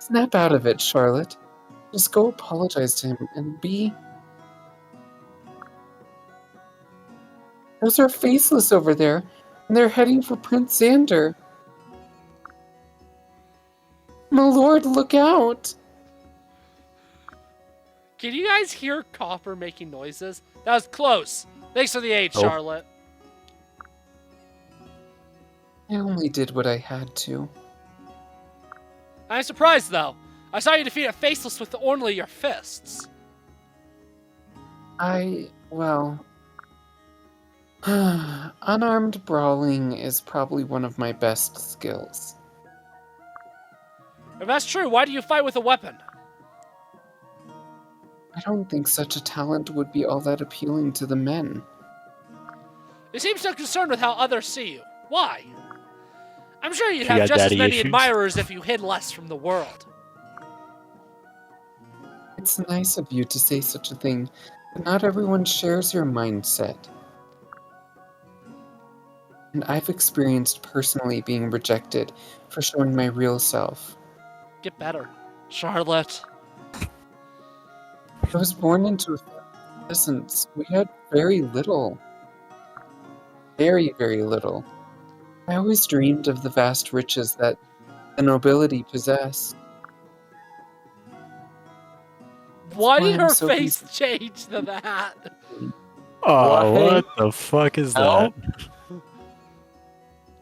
Snap out of it, Charlotte. Just go apologize to him and be... Those are faceless over there, and they're heading for Prince Xander. My lord, look out! Can you guys hear Copper making noises? That was close. Thanks for the aid, Oh. Charlotte. I only did what I had to. I'm surprised, though. I saw you defeat a faceless with only your fists. Well... Unarmed brawling is probably one of my best skills. If that's true, why do you fight with a weapon? I don't think such a talent would be all that appealing to the men. You seem so concerned with how others see you. Why? I'm sure you'd She have got just as daddy many issues. admirers if you hid less from the world. It's nice of you to say such a thing, but not everyone shares your mindset. And I've experienced personally being rejected for showing my real self. Get better, Charlotte. I was born into a family of peasants. We had very little. Very, very little. I always dreamed of the vast riches that the nobility possessed. Why why did I'm her so face change to that? Oh, Why? what the fuck is Ow.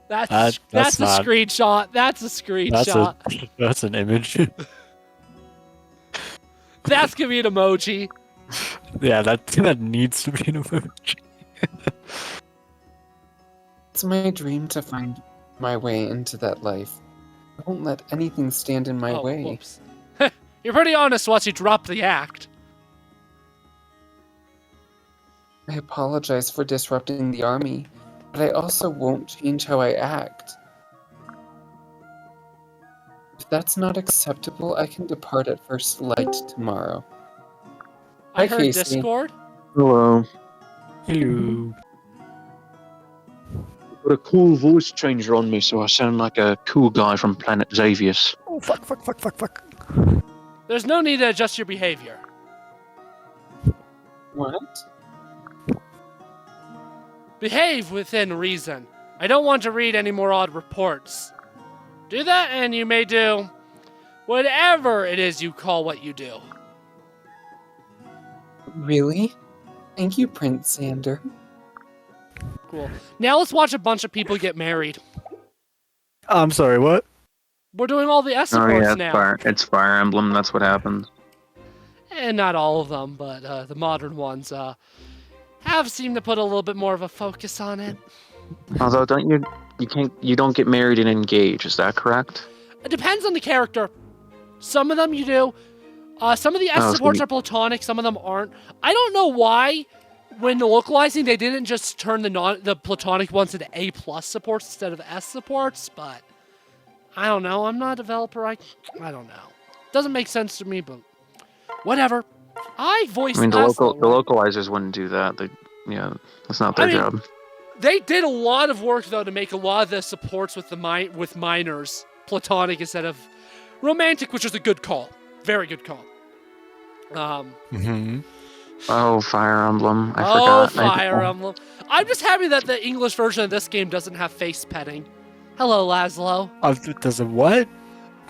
that? That's That's a not- screenshot. That's a screenshot. That's an image. That's gonna be an emoji. Yeah, that needs to be an emoji. It's my dream to find my way into that life. I won't let anything stand in my Oh, way. whoops. You're pretty honest once you drop the act. I apologize for disrupting the army, but I also won't change how I act. If that's not acceptable, I can depart at first light tomorrow. I Hi, heard Casey. Discord. Hello. Hello. Got a cool voice changer on me, so I sound like a cool guy from Planet Xavius. Oh, fuck. There's no need to adjust your behavior. What? Behave within reason. I don't want to read any more odd reports. do that, and you may do whatever it is you call what you do. Really? Thank you, Prince Sander. Cool. Now let's watch a bunch of people get married. I'm sorry, what? We're doing all the S Oh supports yeah, now. it's Fire Emblem. That's what happens. And not all of them, but the modern ones have seemed to put a little bit more of a focus on it. Although, you don't get married and engage. Is that correct? It depends on the character. Some of them you do. Some of the S supports are platonic. Some of them aren't. I don't know why, when localizing, they didn't just turn the platonic ones into A+ supports instead of S supports. But I don't know. I'm not a developer. I don't know. Doesn't make sense to me, but whatever. I voiced. I mean, the Laszlo, right? localizers wouldn't do that. That's not their job. They did a lot of work though to make a lot of the supports with with minors platonic instead of romantic, which is a good call. Very good call. Oh, Fire Emblem. I Oh, forgot. Fire Emblem. I'm just happy that the English version of this game doesn't have face petting. Hello, Laszlo. Does it what?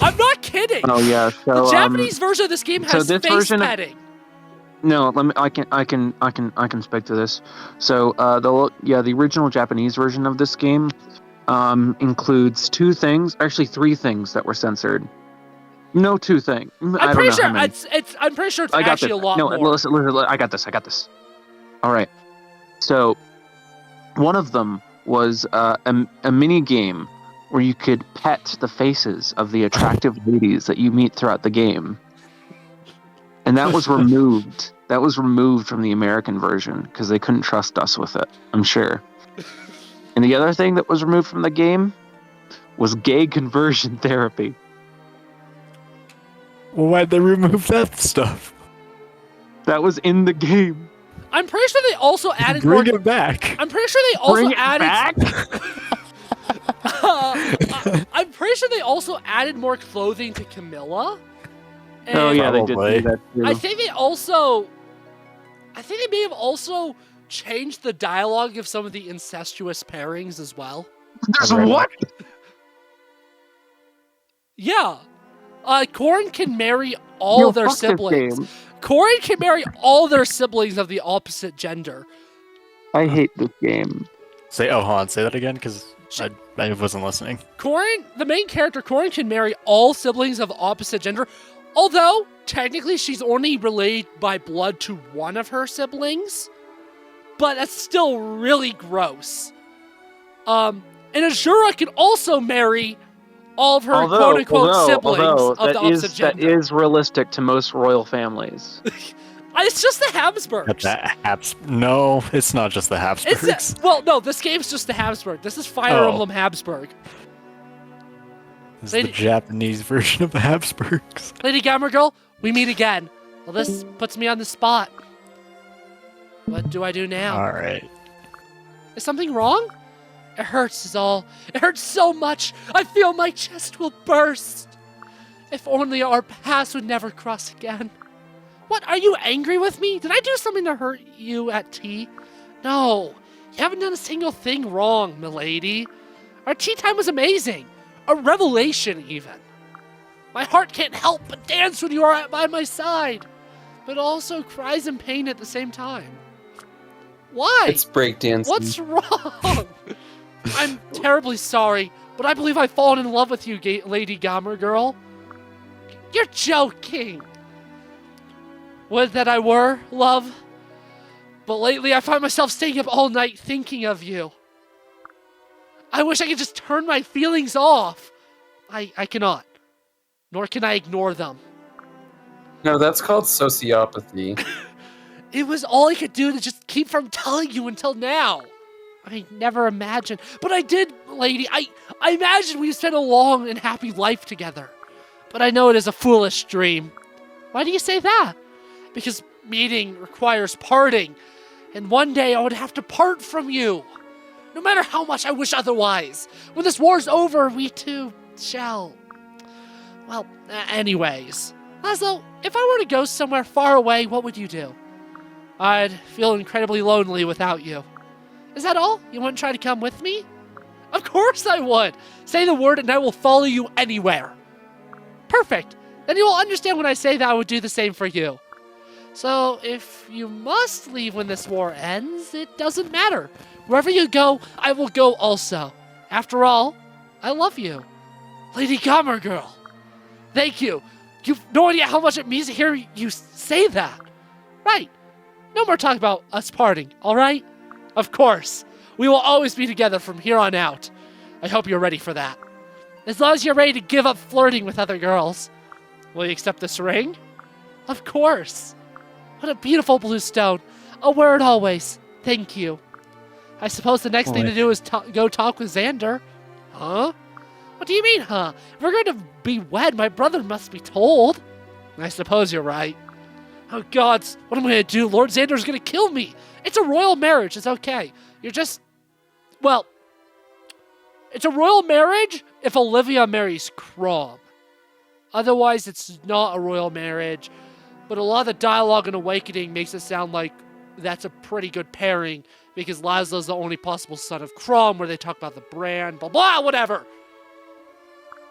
I'm not kidding. Oh yeah. So The Japanese version of this game has this face version of- petting. No, I can speak to this. So the original Japanese version of this game includes three things that were censored. No, two things. I'm pretty sure it's actually a lot more. Listen, I got this. All right. So one of them was a mini game where you could pet the faces of the attractive ladies that you meet throughout the game. And that was removed. That was removed from the American version because they couldn't trust us with it, I'm sure. And the other thing that was removed from the game was gay conversion therapy. Well, why'd they remove that stuff? That was in the game. I'm pretty sure they also added Bring more. it back. I'm pretty sure they also Bring it added. back? I'm pretty sure they also added more clothing to Camilla. Oh And yeah, they did Probably. do that too. I think they may have also changed the dialogue of some of the incestuous pairings as well. There's what? Yeah. Corrin can marry all their fuck this siblings. game. Corrin can marry all their siblings of the opposite gender. I hate this game. Say that again, because I wasn't listening. Corrin, the main character, Corrin can marry all siblings of the opposite gender, although technically she's only related by blood to one of her siblings. But that's still really gross. And Azura can also marry all of her quote-unquote siblings of the opposite gender. That is realistic to most royal families. It's just the Habsburgs. No, it's not just the Habsburgs. No, this game's just the Habsburg. This is Fire Emblem Habsburg. This is the Japanese version of the Habsburgs. Lady Gamer Girl, we meet again. Well, this puts me on the spot. What do I do now? All right. Is something wrong? It hurts is all. It hurts so much. I feel my chest will burst. If only our paths would never cross again. What, are you angry with me? Did I do something to hurt you at tea? No, you haven't done a single thing wrong, milady. Our tea time was amazing. A revelation, even. My heart can't help but dance when you are by my side, but also cries in pain at the same time. Why? It's breakdancing. What's wrong? I'm terribly sorry, but I believe I've fallen in love with you, Lady Gamer Girl. You're joking. Would that I were, love. But lately I find myself staying up all night thinking of you. I wish I could just turn my feelings off. I cannot. Nor can I ignore them. No, that's called sociopathy. It was all I could do to just keep from telling you until now. I never imagined. But I did, lady. I imagined we spent a long and happy life together. But I know it is a foolish dream. Why do you say that? Because meeting requires parting. And one day I would have to part from you. No matter how much I wish otherwise. When this war's over, we too shall. Well, anyways. Laszlo, if I were to go somewhere far away, what would you do? I'd feel incredibly lonely without you. Is that all? You wouldn't try to come with me? Of course I would. Say the word and I will follow you anywhere. Perfect. Then you will understand when I say that I would do the same for you. So, if you must leave when this war ends, it doesn't matter. Wherever you go, I will go also. After all, I love you. Lady Gamer Girl. Thank you. You've no idea how much it means to hear you say that. Right. No more talk about us parting, alright? Of course. We will always be together from here on out. I hope you're ready for that. As long as you're ready to give up flirting with other girls. Will you accept this ring? Of course. What a beautiful blue stone. I'll wear it always. Thank you. I suppose the next thing to do is go talk with Xander. Huh? What do you mean, huh? If we're going to be wed, my brother must be told. I suppose you're right. Oh, gods, what am I going to do? Lord Xander's going to kill me. It's a royal marriage. It's okay. You're just... Well, it's a royal marriage if Olivia marries Crom. Otherwise, it's not a royal marriage. But a lot of the dialogue in Awakening makes it sound like that's a pretty good pairing because Laszlo's the only possible son of Crom, where they talk about the brand, blah, blah, whatever.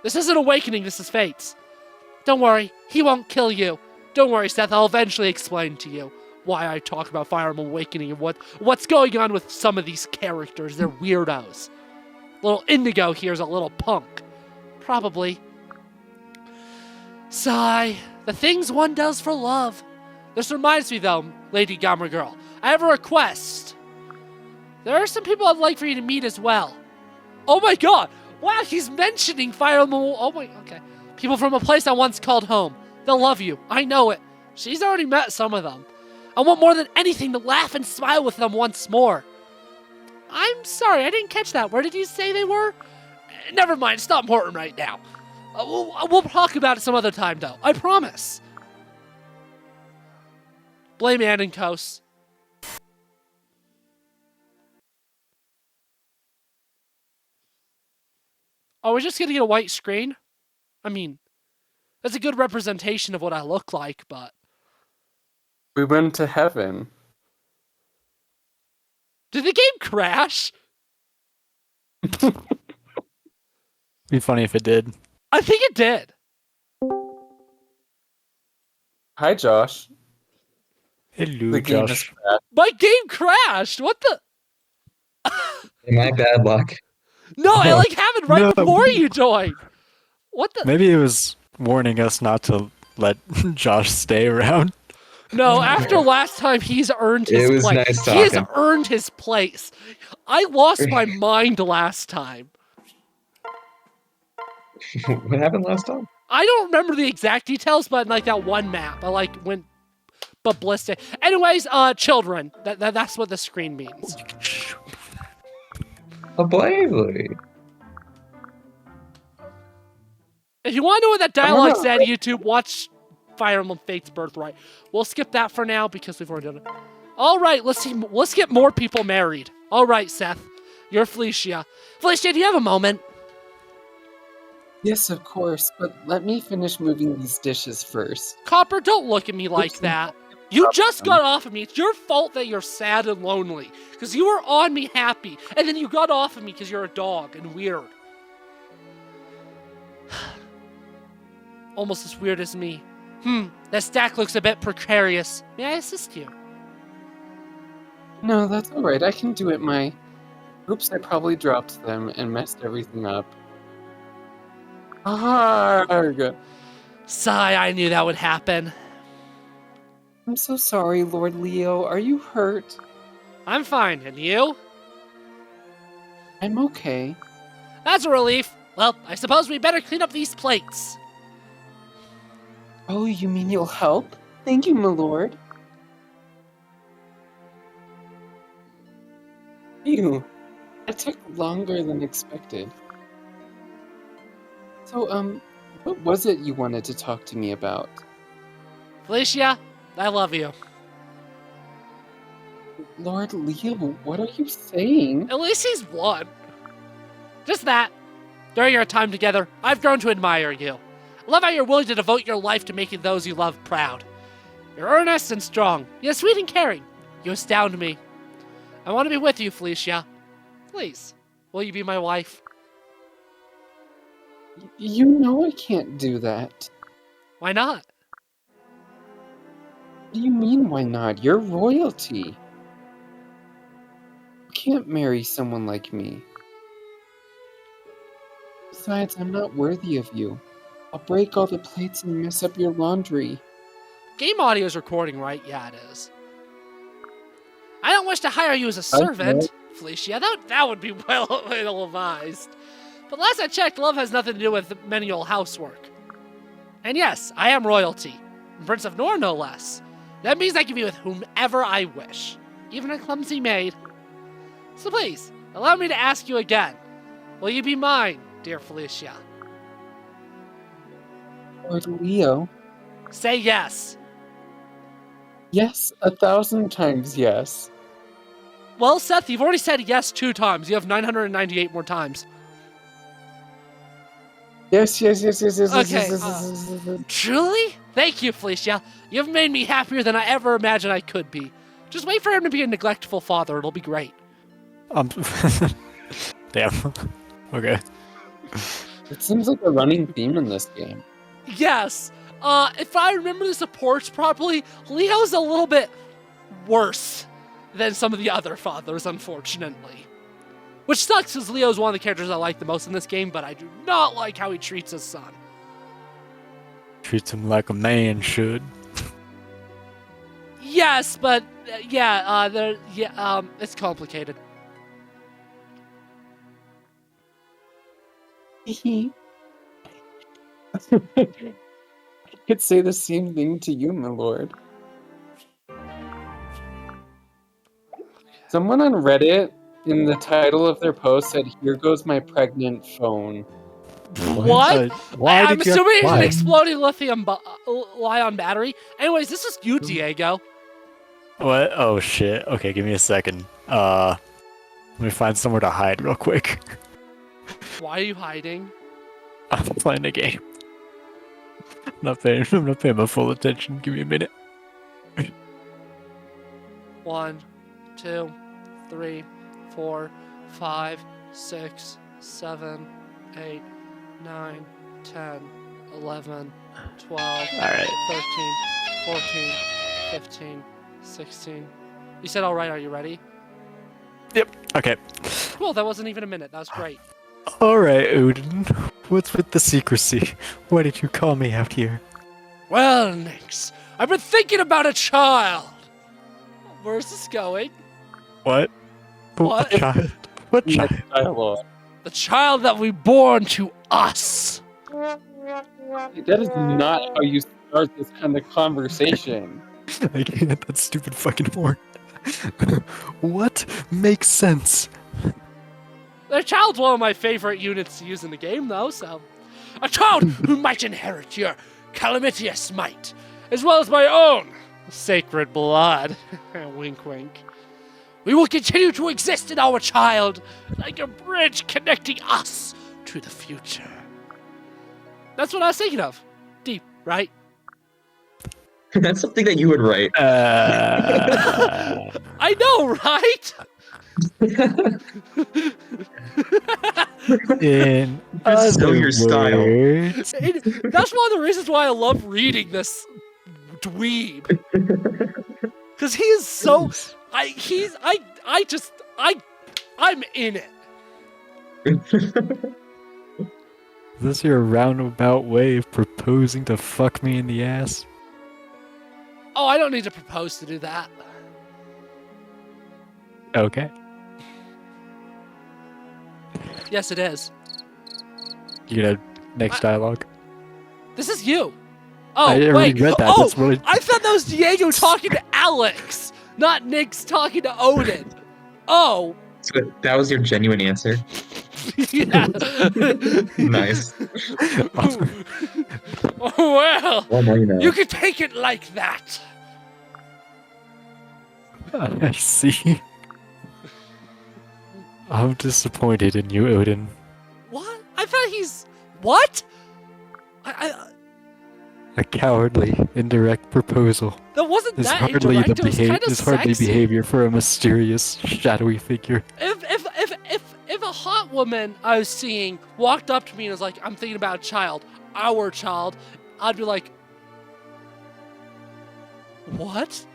This isn't Awakening, this is Fates. Don't worry, he won't kill you. Don't worry, Seth, I'll eventually explain to you why I talk about Fire Emblem Awakening and what's going on with some of these characters. They're weirdos. Little Indigo here is a little punk. Probably. Sigh. The things one does for love. This reminds me, though, Lady Gamer Girl. I have a request. There are some people I'd like for you to meet as well. Oh my god! Wow, he's mentioning Fire Emblem. Oh my, okay. People from a place I once called home. They'll love you. I know it. She's already met some of them. I want more than anything to laugh and smile with them once more. I'm sorry, I didn't catch that. Where did you say they were? Never mind, it's not important right now. We'll talk about it some other time, though. I promise. Blame Anankos. Oh, we're just gonna get a white screen? I mean, that's a good representation of what I look like, but... We went to heaven. Did the game crash? Be funny if it did. I think it did. Hi, Josh. Hello, The game Josh. is crashed. My game crashed. What the? My bad luck. No, I have it right No. before you joined. What the? Maybe it was warning us not to let Josh stay around. No, after last time, he's earned his It was place. nice He has talking. earned his place. I lost my mind last time. What happened last time? I don't remember the exact details, but in that one map, I went ballistic. Anyways, children. That's what the screen means. Oh, bravely. If you want to know what that dialogue said, YouTube, watch Fire Emblem Fates Birthright. We'll skip that for now because we've already done it. All right, let's get more people married. All right, Seth, you're Felicia. Felicia, do you have a moment? Yes, of course, but let me finish moving these dishes first. Copper, don't look at me like that. You just got off of me. It's your fault that you're sad and lonely. Because you were on me happy, and then you got off of me because you're a dog and weird. Almost as weird as me. That stack looks a bit precarious. May I assist you? No, that's alright, I can do it, Oops, I probably dropped them and messed everything up. Arrgh. Sigh, I knew that would happen. I'm so sorry, Lord Leo. Are you hurt? I'm fine, and you? I'm okay. That's a relief. Well, I suppose we better clean up these plates. Oh, you mean you'll help? Thank you, my lord. Phew. That took longer than expected. So, what was it you wanted to talk to me about? Felicia, I love you. Lord Leo, what are you saying? At least he's one. Just that. During our time together, I've grown to admire you. I love how you're willing to devote your life to making those you love proud. You're earnest and strong, yet sweet and caring. You astound me. I want to be with you, Felicia. Please. Will you be my wife? You know I can't do that. Why not? What do you mean, why not? You're royalty. You can't marry someone like me. Besides, I'm not worthy of you. I'll break all the plates and mess up your laundry. Game audio is recording, right? Yeah, it is. I don't wish to hire you as a servant, Felicia. That would be well ill-advised. But last I checked, love has nothing to do with manual housework. And yes, I am royalty. Prince of Nohr, no less. That means I can be with whomever I wish. Even a clumsy maid. So please, allow me to ask you again. Will you be mine, dear Felicia? Lord Leo. Say yes. Yes, 1,000 times yes. Well, Seth, you've already said yes 2 times. You have 998 more times. Yes. Okay, Truly? Thank you, Felicia. You've made me happier than I ever imagined I could be. Just wait for him to be a neglectful father. It'll be great. Damn. Okay. It seems like a running theme in this game. Yes. If I remember the supports properly, Leo's a little bit worse than some of the other fathers, unfortunately. Which sucks, because Leo's one of the characters I like the most in this game, but I do not like how he treats his son. Treats him like a man should. Yes, but it's complicated. I could say the same thing to you, my lord. Someone on Reddit, in the title of their post, said, "Here goes my pregnant phone." What? Why I'm did you assuming it's an why? exploding lithium-ion battery. Anyways, this is you, Diego. What? Oh shit. Okay, give me a second. Let me find somewhere to hide real quick. Why are you hiding? I'm playing a game. I'm not paying my full attention. Give me a minute. 1, 2, 3, 4, 5, 6, 7, 8, 9, 10, 11, 12, Alright. 13, 14, 15, 16. You said all right, are you ready? Okay. Cool, that wasn't even a minute. That was great. Alright, Odin. What's with the secrecy? Why did you call me out here? Well, Nix, I've been thinking about a child. Where's this going? What? What? Child? What child? Next dialogue. The child that we born to us. That is not how you start this kind of conversation. I can't. That stupid fucking word. What makes sense? The child's one of my favorite units to use in the game, though, so... A child who might inherit your calamitous might, as well as my own sacred blood. Wink, wink. We will continue to exist in our child, like a bridge connecting us to the future. That's what I was thinking of. Deep, right? That's something that you would write. I know, right? In Just know other your style. words, That's one of the reasons why I love reading this dweeb. Because he is so... I'm in it. is this your roundabout way of proposing to fuck me in the ass? Oh, I don't need to propose to do that. Okay. Yes, it is. You know, next dialogue. This is you. Oh, I already wait. read that. Oh, That's what I thought that was Diego talking to Alex, not Nix talking to Odin. Oh. So that was your genuine answer. Yeah. Nice. Oh, well, Well, now you know. you can take it like that. I see. I'm disappointed in you, Odin. What? I thought he's... What? A cowardly, indirect proposal. That wasn't Is that hardly indirect. the It was kind of is hardly sexy. behavior for a mysterious, shadowy figure. If hot woman I was seeing walked up to me and was like, I'm thinking about a child, our child, I'd be like, what?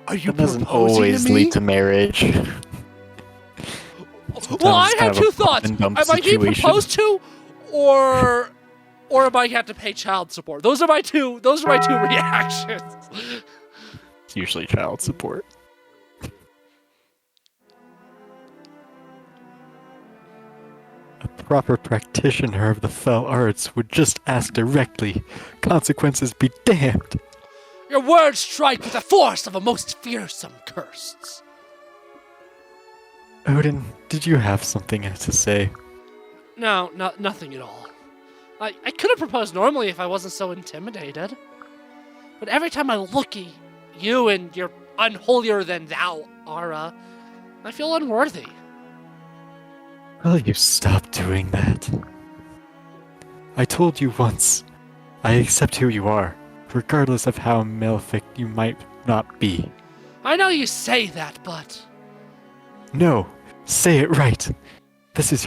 Are you That doesn't proposing always to me? lead to marriage. Well, I Sometimes it's have kind of a two thoughts. pump and dump Am I getting situation. proposed to, or am I have to pay child support? Those are my two reactions. It's usually child support. A proper practitioner of the fell arts would just ask directly. Consequences be damned. Your words strike with the force of a most fearsome curse. Odin, did you have something to say? No, nothing at all. I could have proposed normally if I wasn't so intimidated. But every time I look at you and your unholier than thou aura, I feel unworthy. Will you stop doing that? I told you once, I accept who you are, regardless of how malefic you might not be. I know you say that, but No, say it right. This is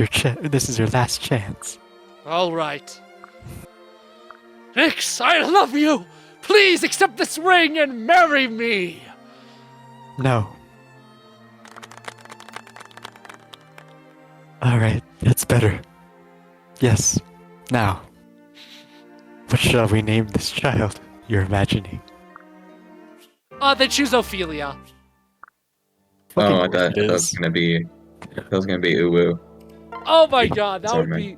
your last chance. all right. Nyx, I love you. Please accept this ring and marry me. No. Alright, it's better. Yes, now. What shall we name this child you're imagining? They choose Ophelia. Oh, I Fucking thought it that was is. gonna be uwu. Oh my god, that would Sorry,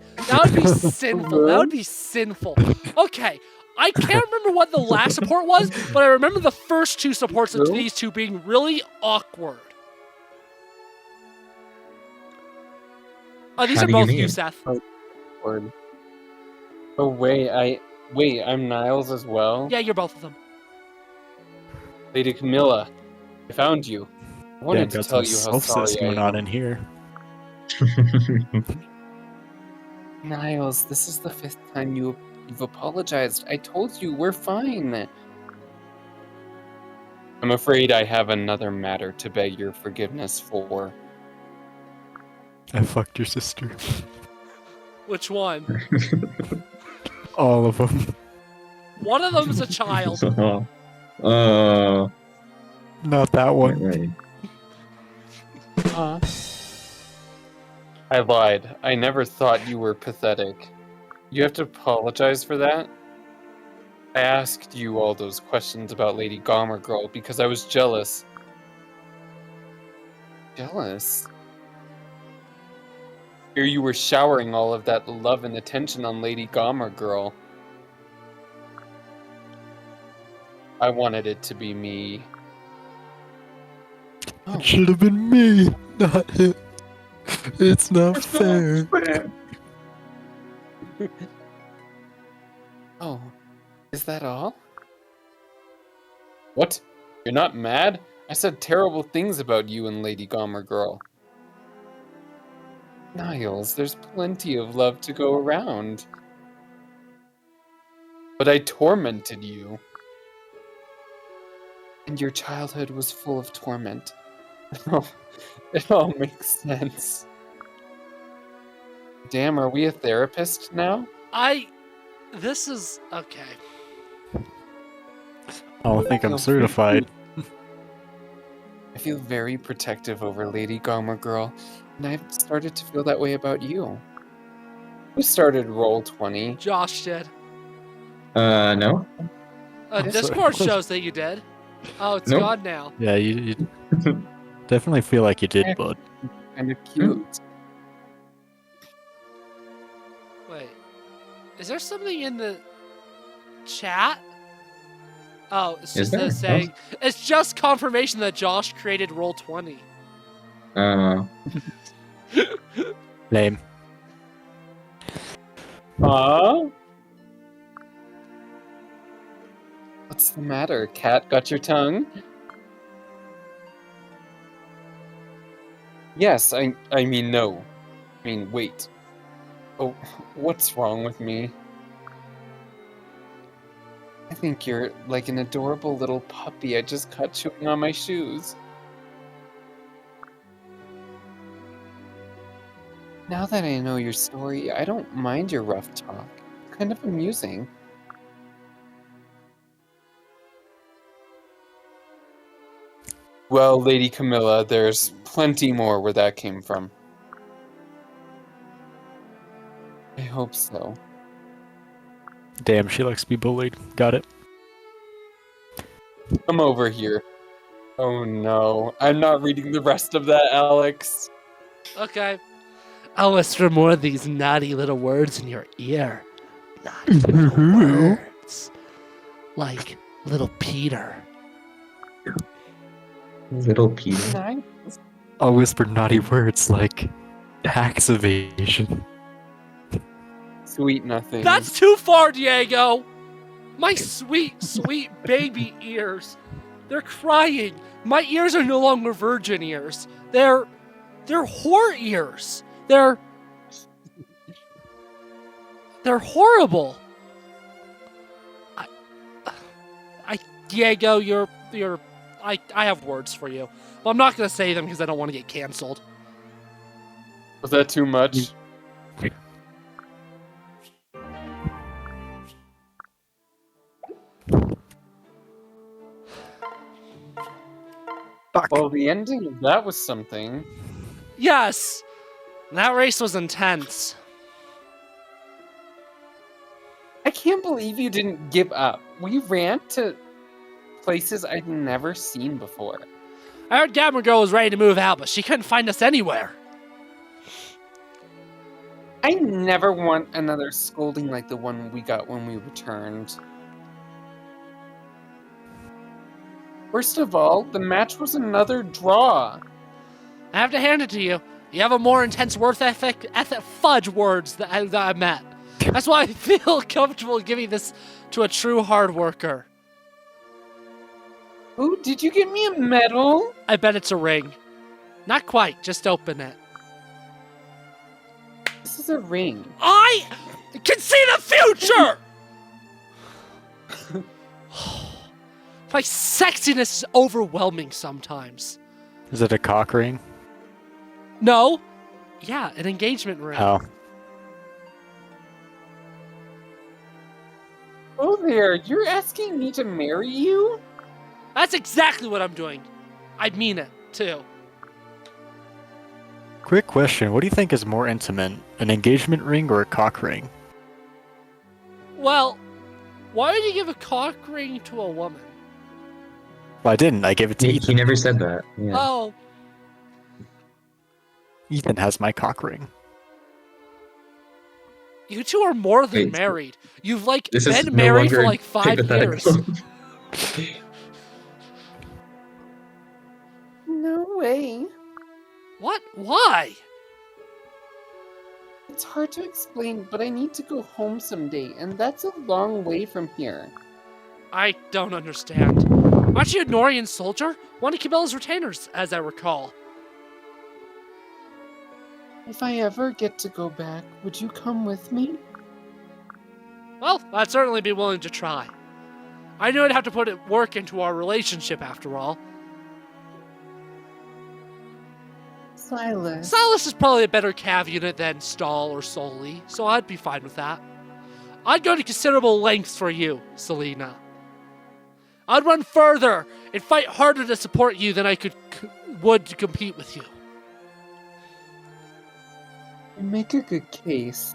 be sinful. That would be sinful. Okay, I can't remember what the last support was, but I remember the first two supports of these two being really awkward. Oh, these How are do you both you, mean? Seth. Word. Oh wait, I'm Niles as well. Yeah, you're both of them. Lady Camilla, I found you. I wanted to got tell some you how self-cis sorry going I on am. in here. Niles, this is the 5th time you've apologized. I told you we're fine. I'm afraid I have another matter to beg your forgiveness for. I fucked your sister. Which one? All of them. One of them is a child. Oh, Not that one. right. I lied. I never thought you were pathetic. You have to apologize for that? I asked you all those questions about Lady Gomer Girl because I was jealous. Jealous? Here you were showering all of that love and attention on Lady Gomer Girl. I wanted it to be me. Oh. It should have been me, not him. It's not fair. Oh, is that all? What? You're not mad? I said terrible things about you and Lady Gomer Girl. Niles, there's plenty of love to go around. But I tormented you. And your childhood was full of torment. It all makes sense. Damn, are we a therapist now? This is okay. I don't think I'm certified. I feel very protective over Lady Gomer Girl, and I've started to feel that way about you. Who started Roll20? Josh did. No. Discord shows that you did. Oh, it's Nope. gone now. Yeah, you definitely feel like you did, bud. Kind of cute. Wait, is there something in the chat? Oh, it's Is just there? saying it's just confirmation that Josh created Roll20. Lame. What's the matter? Cat got your tongue? Yes, I mean no. I mean wait. Oh, what's wrong with me? I think you're like an adorable little puppy I just caught chewing on my shoes. Now that I know your story, I don't mind your rough talk. It's kind of amusing. Well, Lady Camilla, there's plenty more where that came from. I hope so. Damn, she likes to be bullied. Got it. Come over here. Oh no, I'm not reading the rest of that, Alex. Okay. I'll whisper more of these naughty little words in your ear. Naughty little words. Like little Peter. Little Peter. Nice. I'll whisper naughty words like tax evasion. Sweet nothing. That's too far, Diego! My sweet, sweet baby ears. They're crying. My ears are no longer virgin ears. They're whore ears. They're horrible. Diego, I have words for you. But I'm not gonna say them because I don't want to get canceled. Was that too much? Fuck. Well, the ending of that was something. Yes! That race was intense. I can't believe you didn't give up. We ran to places I'd never seen before. I heard Gamer Girl was ready to move out, but she couldn't find us anywhere. I never want another scolding like the one we got when we returned. Worst of all, the match was another draw. I have to hand it to you. You have a more intense worth ethic fudge words that I met. That's why I feel comfortable giving this to a true hard worker. Ooh, did you give me a medal? I bet it's a ring. Not quite, just open it. This is a ring. I can see the future! My sexiness is overwhelming sometimes. Is it a cock ring? No. Yeah, an engagement ring. Oh. Oh there, you're asking me to marry you? That's exactly what I'm doing. I mean it, too. Quick question. What do you think is more intimate? An engagement ring or a cock ring? Well, why would you give a cock ring to a woman? Well, I didn't. I gave it to He Ethan. never said that. Yeah. Oh, Ethan has my cock ring. you two are more than Wait, married. You've, like, This is been no married for, longer like, 5 years. hypothetical. No way. What? Why? It's hard to explain, but I need to go home someday, and that's a long way from here. I don't understand. Aren't you a Norian soldier? One of Cabela's retainers, as I recall. If I ever get to go back, would you come with me? Well, I'd certainly be willing to try. I knew I'd have to put work into our relationship after all. Silas. Silas is probably a better Cav unit than Stahl or Soli, so I'd be fine with that. I'd go to considerable lengths for you, Selena. I'd run further and fight harder to support you than I would to compete with you. You make a good case.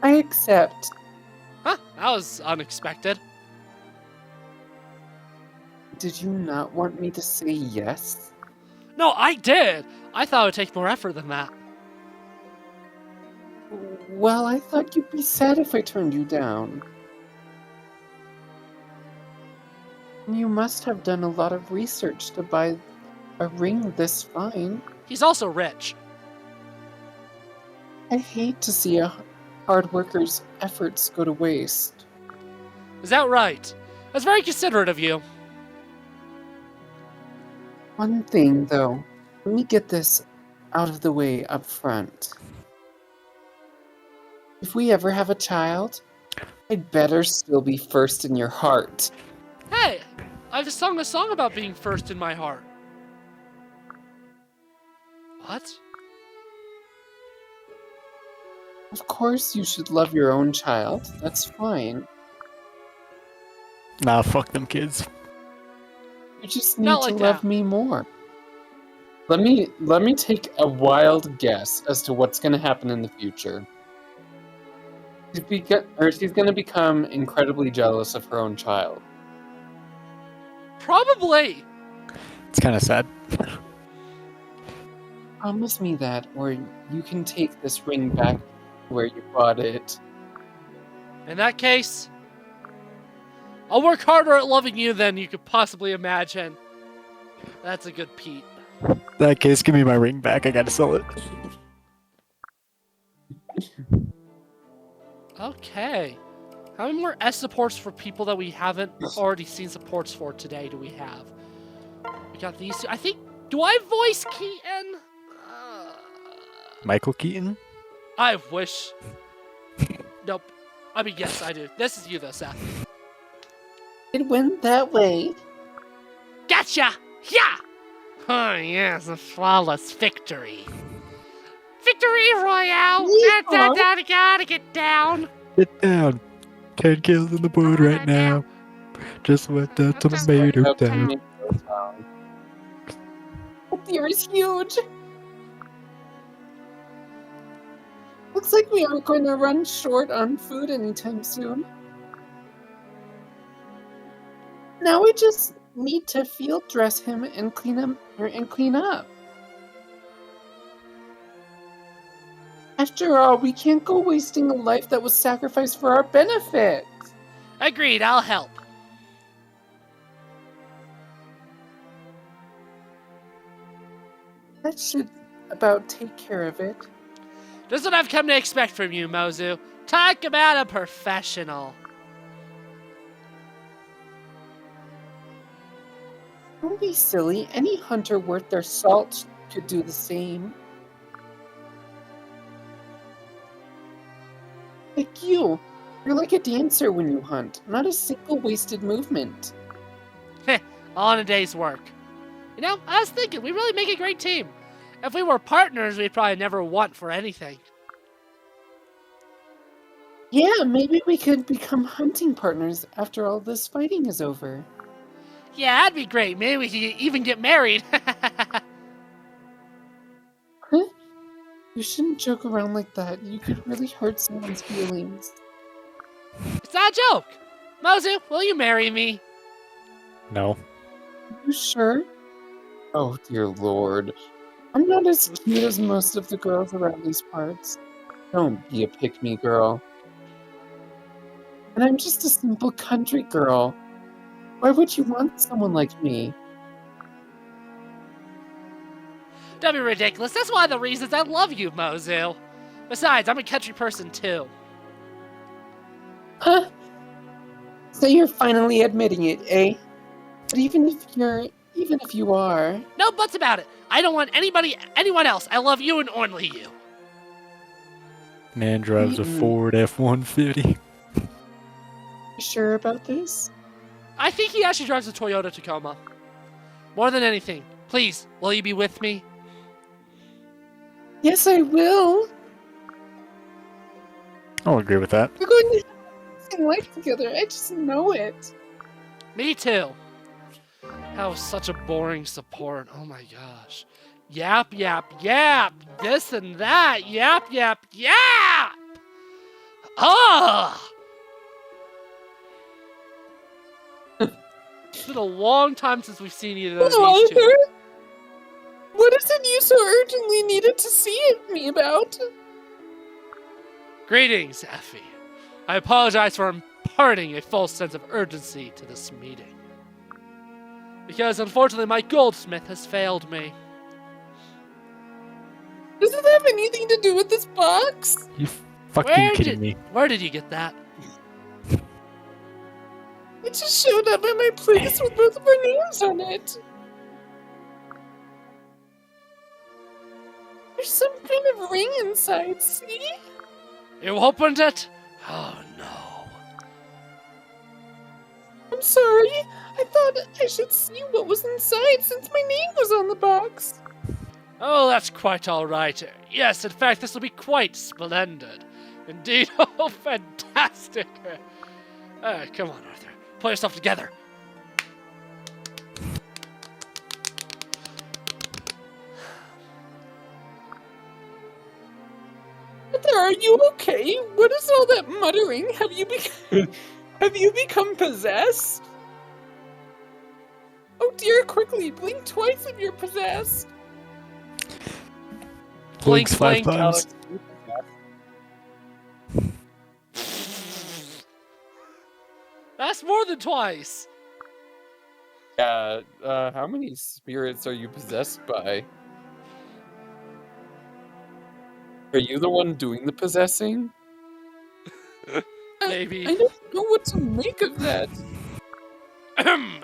I accept. Huh, that was unexpected. Did you not want me to say yes? No, I did! I thought it would take more effort than that. Well, I thought you'd be sad if I turned you down. You must have done a lot of research to buy a ring this fine. He's also rich. I hate to see a hard worker's efforts go to waste. Is that right? That's very considerate of you. One thing, though. Let me get this out of the way up front. If we ever have a child, I'd better still be first in your heart. Hey, I've sung a song about being first in my heart. What? Of course you should love your own child. That's fine. Nah, fuck them kids. You just need Not to like love that. me more. Let me take a wild guess as to what's going to happen in the future. She's going to become incredibly jealous of her own child. Probably. It's kind of sad. Promise me that, or you can take this ring back to where you bought it. In that case, I'll work harder at loving you than you could possibly imagine. That's a good Pete. In that case, give me my ring back. I gotta sell it. Okay. How many more S supports for people that we haven't already seen supports for today do we have? We got these two. I think, do I voice Keaton? Michael Keaton? I wish. Nope. I mean, yes, I do. This is you, though, Seth. It went that way. Gotcha! Yeah! Oh, yes, a flawless victory. Victory Royale! Gotta get down! Get down. 10 kills on the board right now. Just went down to Tomato Up to Town. Tomato Town. That deer is huge. Looks like we aren't going to run short on food anytime soon. Now we just need to field dress him and clean up. After all, we can't go wasting a life that was sacrificed for our benefit. Agreed, I'll help. That should about take care of it. This is what I've come to expect from you, Mozu. Talk about a professional. Don't be silly. Any hunter worth their salt could do the same. Like you. You're like a dancer when you hunt. Not a single wasted movement. All in a day's work. You know, I was thinking, we really make a great team. If we were partners, we'd probably never want for anything. Yeah, maybe we could become hunting partners after all this fighting is over. Yeah, that'd be great. Maybe we could even get married. Huh? You shouldn't joke around like that. You could really hurt someone's feelings. It's not a joke. Mozu, will you marry me? No. Are you sure? Oh, dear lord. I'm not as cute as most of the girls around these parts. Don't be a pick-me girl. And I'm just a simple country girl. Why would you want someone like me? Don't be ridiculous. That's one of the reasons I love you, Mozu. Besides, I'm a country person too. Huh? So you're finally admitting it, eh? But even if you are... No buts about it. I don't want anyone else. I love you and only you. Man drives a Ford F-150. You sure about this? I think he actually drives a Toyota Tacoma. More than anything, please, will you be with me? Yes, I will. I'll agree with that. We're going to have life together. I just know it. Me too. That was such a boring support. Oh my gosh. Yap, yap, yap. This and that. Yap, yap, yap. Ugh. It's been a long time since we've seen either of these two. What is it you so urgently needed to see me about? Greetings, Effie. I apologize for imparting a false sense of urgency to this meeting. Because unfortunately my goldsmith has failed me. Does it have anything to do with this box? You fucking kidding me? Where did you get that? It just showed up at my place with both of our names on it. There's some kind of ring inside, see? You opened it? Oh no. I'm sorry. I thought I should see what was inside since my name was on the box. Oh, that's quite alright. Yes, in fact, this will be quite splendid. Indeed. Oh, fantastic. Come on, Arthur. Pull yourself together. Arthur, are you okay? What is all that muttering? Have you become possessed? Oh dear, quickly, blink twice if you're possessed. Blinks Blink, 5 blink. times. That's more than twice. Yeah, how many spirits are you possessed by? Are you the one doing the possessing? Maybe. I don't know what to make of that.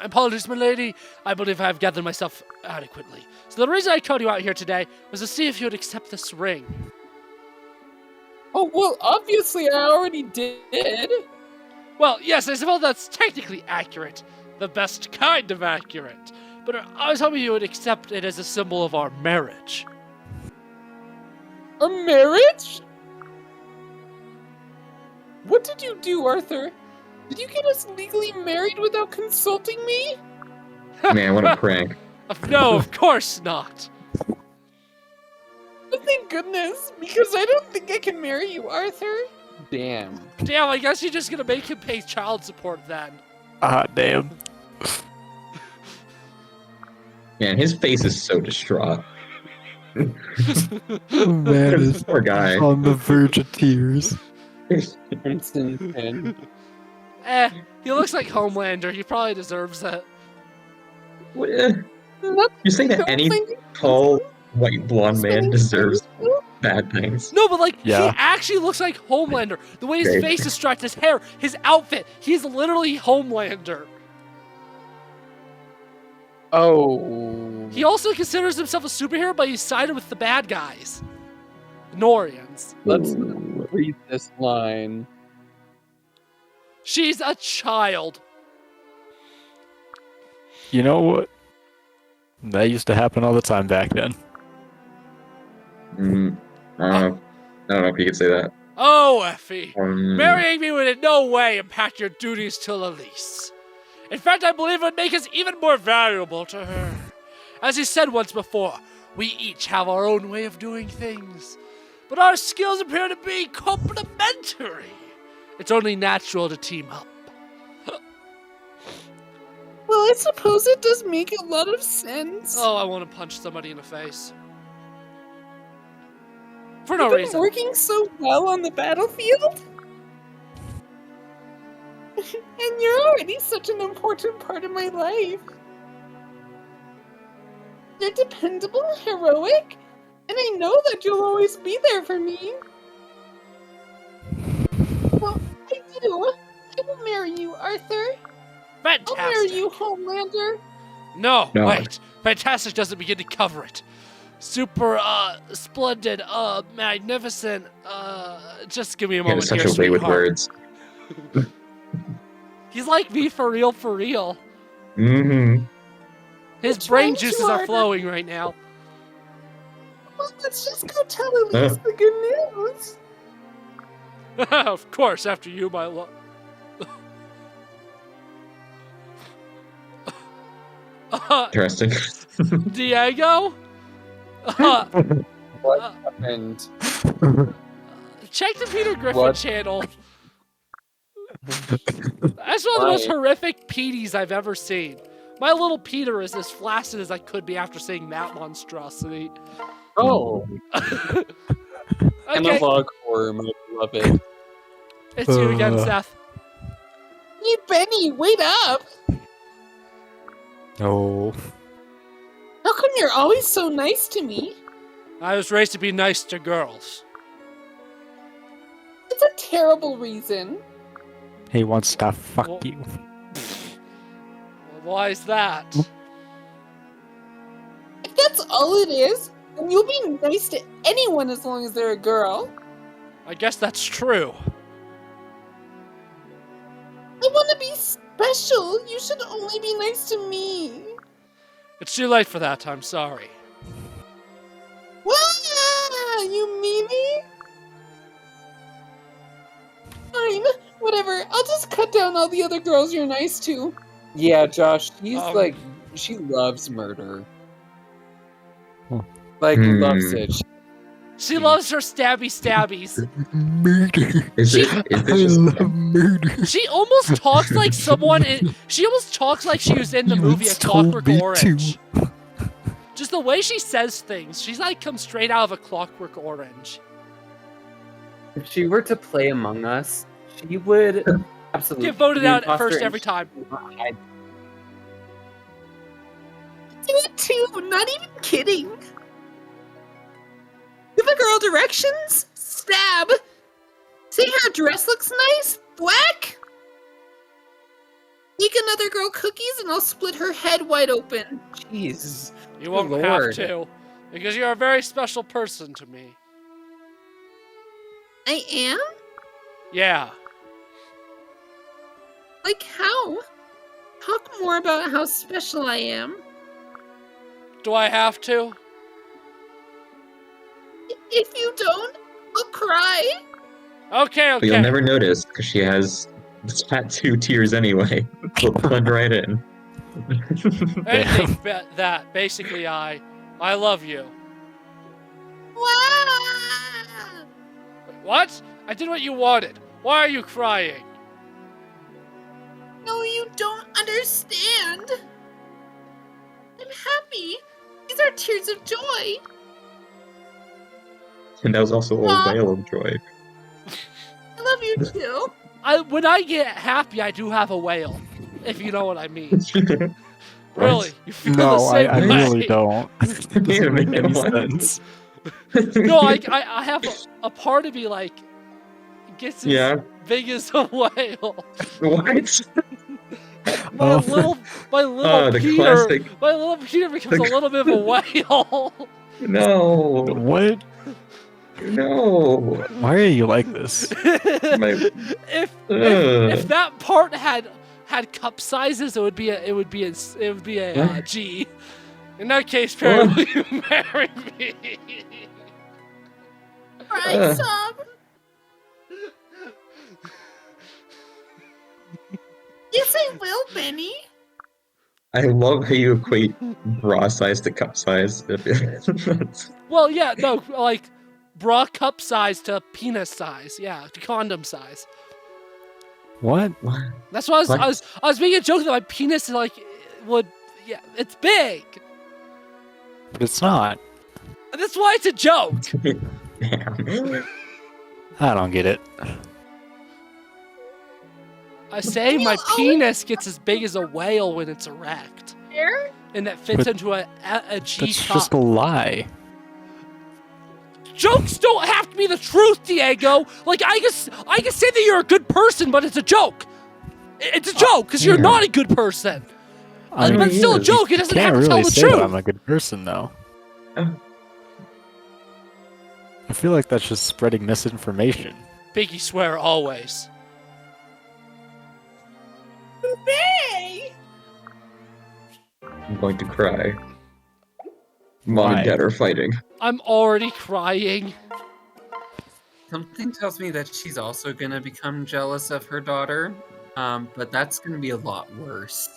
Apologies, my lady. I believe I have gathered myself adequately. So the reason I called you out here today was to see if you would accept this ring. Oh, well, obviously I already did. Well, yes, I suppose that's technically accurate. The best kind of accurate. But I was hoping you would accept it as a symbol of our marriage. A marriage? What did you do, Arthur? Did you get us legally married without consulting me? Man, what a prank. No, of course not. Oh, thank goodness, because I don't think I can marry you, Arthur. Damn. Damn, I guess you're just gonna make him pay child support then. Ah, damn. Man, his face is so distraught. Man is Poor guy. on the verge of tears. Crimson Pen. He looks like Homelander. He probably deserves it. What, You're saying that any tall, white, blonde man deserves bad things? No, but like, Yeah. he actually looks like Homelander. The way his Okay. face is stretched, his hair, his outfit. He's literally Homelander. Oh. He also considers himself a superhero, but he's sided with the bad guys. The Norians. Let's read this line. She's a child. You know what? That used to happen all the time back then. I don't know if you could say that. Oh, Effie. Um, Marrying me would in no way impact your duties to Elise. In fact, I believe it would make us even more valuable to her. As he said once before, we each have our own way of doing things, but our skills appear to be complementary. It's only natural to team up. Well, I suppose it does make a lot of sense. Oh, I want to punch somebody in the face. For no You've been reason. working so well on the battlefield. And you're already such an important part of my life. You're dependable, heroic, and I know that you'll always be there for me. Well, I do. I will marry you, Arthur. Fantastic. I'll marry you, Homelander. No, No. wait. Fantastic doesn't begin to cover it. Super, splendid, magnificent, just give me a yeah, moment such here, a way with sweetheart. words. He's like me for real, for real. Mm-hmm. His Which brain one's juices you are are? flowing right now. Well, let's just go tell Elise the good news. Of course, after you, my love. Interesting. Diego? What Uh, happened? check the Peter Griffin What? channel. That's one of the most Why? horrific Petey's I've ever seen. My little Peter is as flaccid as I could be after seeing that monstrosity. Oh, Okay, analog horror, my beloved. it's you again, Seth. Hey, Benny, wait up! No. How come you're always so nice to me? I was raised to be nice to girls. It's a terrible reason. He wants to fuck Well- you. Well, why is that? If that's all it is, then you'll be nice to anyone as long as they're a girl. I guess that's true. I want to be special. You should only be nice to me. It's too late for that, I'm sorry. Wah! You meanie? down all the other girls you're nice to. Yeah, Josh, she's she loves murder. Like, loves it. She loves her stabbies. Murder. Is it I just love murder. She almost talks like someone she almost talks like she was in the You movie A once told Clockwork me Orange. to. Just the way she says things. She's like come straight out of A Clockwork Orange. If she were to play Among Us, she would absolutely Get voted be out imposter first and every time. Do it too. I'm not even kidding. Give a girl directions. Stab. Say her dress looks nice. Whack. Make another girl cookies and I'll split her head wide open. Jeez. You won't Good have Lord. to. Because you're a very special person to me. I am? Yeah. Like how? Talk more about how special I am. Do I have to? If you don't, I'll cry. Okay. But you'll never notice because she has the tattoo tears anyway. They'll blend right in. Anything that. Basically, I love you. Wow. What? I did what you wanted. Why are you crying? No, you don't understand. I'm happy. These are tears of joy. And that was also a wail of joy. I love you too. When I get happy, I do have a wail. If you know what I mean. Really? You feel the No, same I way? really don't. It doesn't make any What? sense. No, I have a part of me like gets as Yeah. big as a whale. What? My little the Peter, classic. my little Peter becomes a little bit of a whale. No. What? No. Why are you like this? If that part had cup sizes, it would be a G. In that case, Perry, will you marry me? Right, Sam? Yes, I will, Benny. I love how you equate bra size to cup size. That's- Well, yeah, no, like bra cup size to penis size, yeah, to condom size. What? That's why What? I was making a joke that my penis it's big. But it's not. That's why it's a joke. Damn. I don't get it. I say my penis gets as big as a whale when it's erect, Here? and that fits But into a G That's cup. just a lie. Jokes don't have to be the truth, Diego. Like I can say that you're a good person, but it's a joke. It's a joke because you're yeah. not a good person. I But mean, it's still a is. joke. It doesn't can't have to really tell the say that truth. I'm a good person, though. Oh. I feel like that's just spreading misinformation. Biggie swear always. Hey! I'm going to cry. Mom Why? and dad are fighting. I'm already crying. Something tells me that she's also gonna become jealous of her daughter, but that's gonna be a lot worse.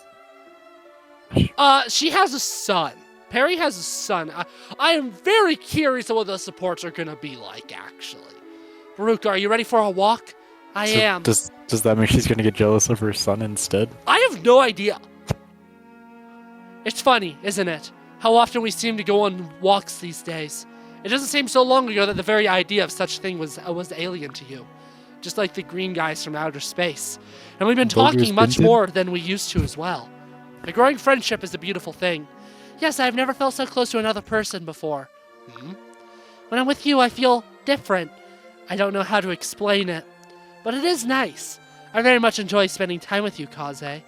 She has a son. Perry has a son. I am very curious of what the supports are gonna be like, actually. Baruch, are you ready for a walk? I So am. Does that mean she's gonna get jealous of her son instead? I have no idea. It's funny, isn't it? How often we seem to go on walks these days. It doesn't seem so long ago that the very idea of such thing was alien to you. Just like the green guys from outer space. And we've been talking Boger's much Vinted? more than we used to as well. A growing friendship is a beautiful thing. Yes, I've never felt so close to another person before. When I'm with you, I feel different. I don't know how to explain it. But it is nice. I very much enjoy spending time with you, Kaze.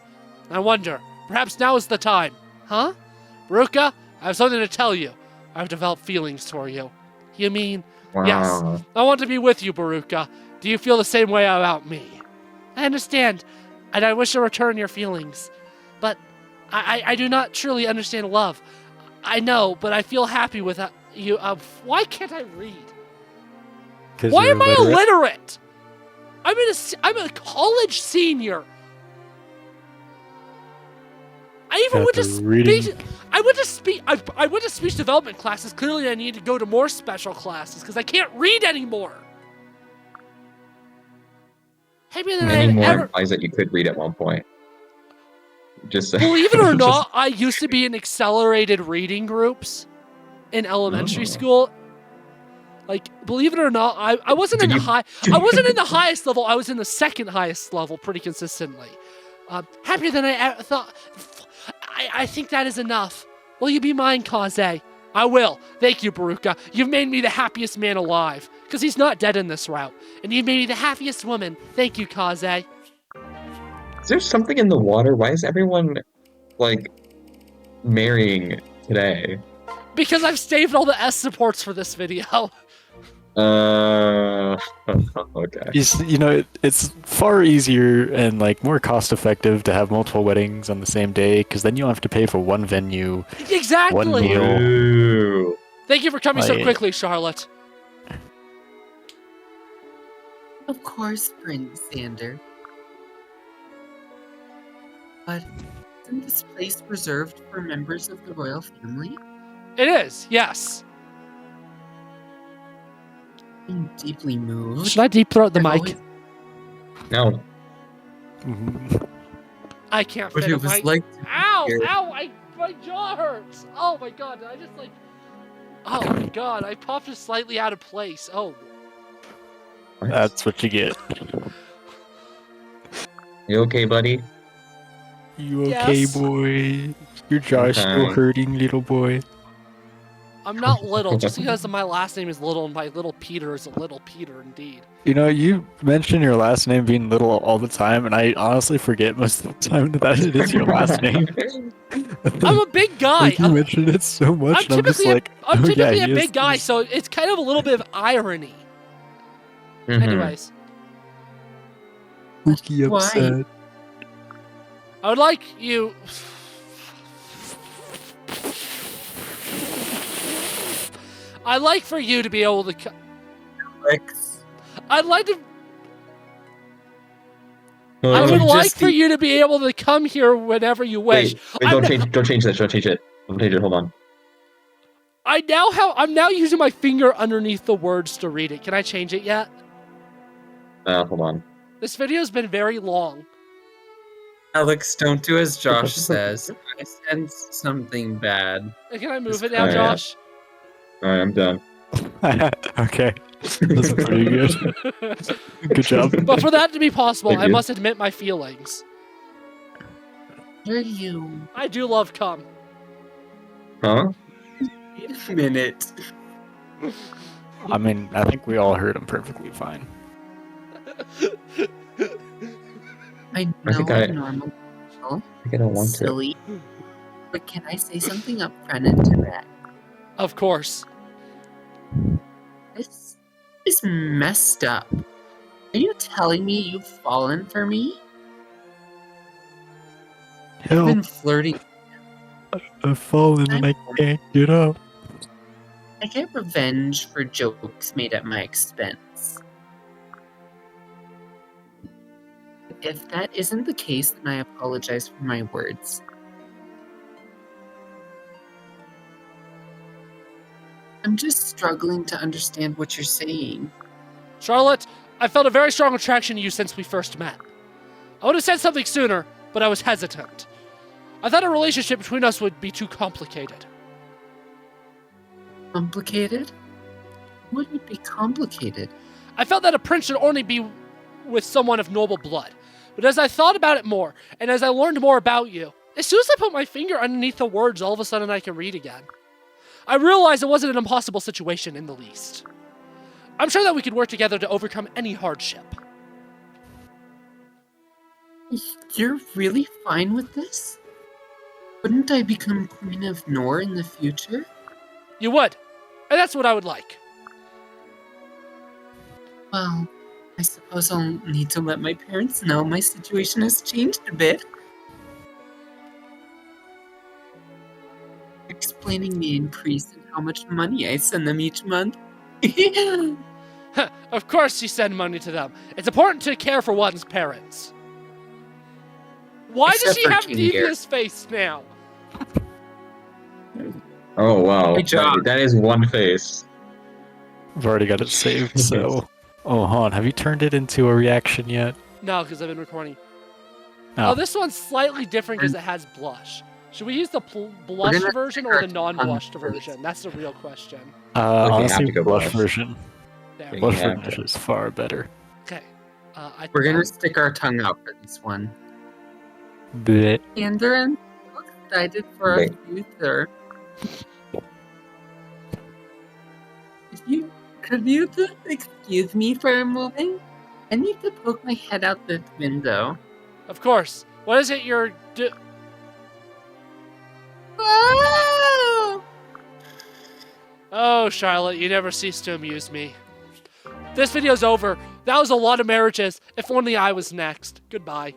I wonder, perhaps now is the time. Huh? Baruka, I have something to tell you. I've developed feelings toward you. You mean? Wow. Yes. I want to be with you, Baruka. Do you feel the same way about me? I understand, and I wish to return your feelings. But I do not truly understand love. I know, but I feel happy with you. Why can't I read? 'Cause Why you're am I illiterate? illiterate? I'm a college senior. I even Got went to the reading. speech. I went to speech. I went to speech development classes. Clearly, I need to go to more special classes because I can't read anymore. Happier than Many I've more ever. implies that you could read at one point. Just Believe it or just- not, I used to be in accelerated reading groups in elementary school. Like, believe it or not, I wasn't Did in the you- high. I wasn't in the highest level. I was in the second highest level pretty consistently. Happier than I ever thought. I think that is enough. Will you be mine, Kaze? I will. Thank you, Baruka. You've made me the happiest man alive. Because he's not dead in this route. And you've made me the happiest woman. Thank you, Kaze. Is there something in the water? Why is everyone like marrying today? Because I've saved all the S supports for this video. Okay. It's far easier and like more cost effective to have multiple weddings on the same day because then you don't have to pay for one venue. Exactly. One meal. Ooh. Thank you for coming so Like- quickly, Charlotte. Of course, Prince Xander. But isn't this place reserved for members of the royal family? It is, yes. I'm deeply moved. Should I deep throat the I've mic? always- No. I can't What fit it a was mic. like. Ow! Here. Ow! My jaw hurts! Oh my god, did I just like... Oh my god, I popped it slightly out of place. Oh. That's what you get. You okay, buddy? You okay, Yes. boy? Your jaw's still Okay. hurting, little boy. I'm not little, just because my last name is Little and my little Peter is a little Peter indeed. You know, you mention your last name being little all the time, and I honestly forget most of the time that it is your last name. I'm a big guy. Like, you mentioned it so much, and I'm just like, I'm oh, yeah, typically a he is- big guy, so it's kind of a little bit of irony. Mhm. Anyways, spooky Why? upset. I would like you... I'd like for you to be able to... Alex, I'd like to... I would Wait, like for you to be able to come here whenever you wish. don't I'm- change this. Don't change it. Don't change it. Hold on. I'm now using my finger underneath the words to read it. Can I change it yet? Hold on. This video's been very long. Alex, don't do as Josh says. I sense something bad. Can I move It's it now, fine. Josh? All right, I'm done. Okay. That's pretty good. Good job. But for that to be possible, Thank I you. must admit my feelings. Are you? I do love cum. Huh? Wait a minute. I mean, I think we all heard him perfectly fine. I know I think I- I'm normal, I think I don't want to. silly, but can I say something up front and direct? Of course. This is messed up. Are you telling me you've fallen for me? I've Help! been flirting. I've fallen and I can't get up. I get revenge for jokes made at my expense. If that isn't the case, then I apologize for my words. I'm just struggling to understand what you're saying. Charlotte, I felt a very strong attraction to you since we first met. I would have said something sooner, but I was hesitant. I thought a relationship between us would be too complicated. Complicated? What would be complicated? I felt that a prince should only be with someone of noble blood. But as I thought about it more, and as I learned more about you, as soon as I put my finger underneath the words, all of a sudden I can read again. I realized it wasn't an impossible situation in the least. I'm sure that we could work together to overcome any hardship. You're really fine with this? Wouldn't I become Queen of Nohr in the future? You would. And that's what I would like. Well, I suppose I'll need to let my parents know my situation has changed a bit. Explaining the increase in how much money I send them each month. Of course you send money to them. It's important to care for one's parents. Why does Except she for have King Gear. devious face now? Oh wow, Good job. that is one face. I've already got it saved, so. Oh, Han, have you turned it into a reaction yet? No, because I've been recording. Oh. Oh, this one's slightly different because it has blush. Should we use the blushed gonna version stick or our the non-blushed tongue- version? That's the real question. Honestly, have to go blush blush. version. There. Yeah. Blush have version to. is far better. Okay. We're gonna stick our tongue out for this one. Bleh. Mandarin, so excited for our Wait. future. Could you just excuse me for a moment? I need to poke my head out this window. Of course. What is it you're Oh! Oh, Charlotte, you never cease to amuse me. This video's over. That was a lot of marriages. If only I was next. Goodbye.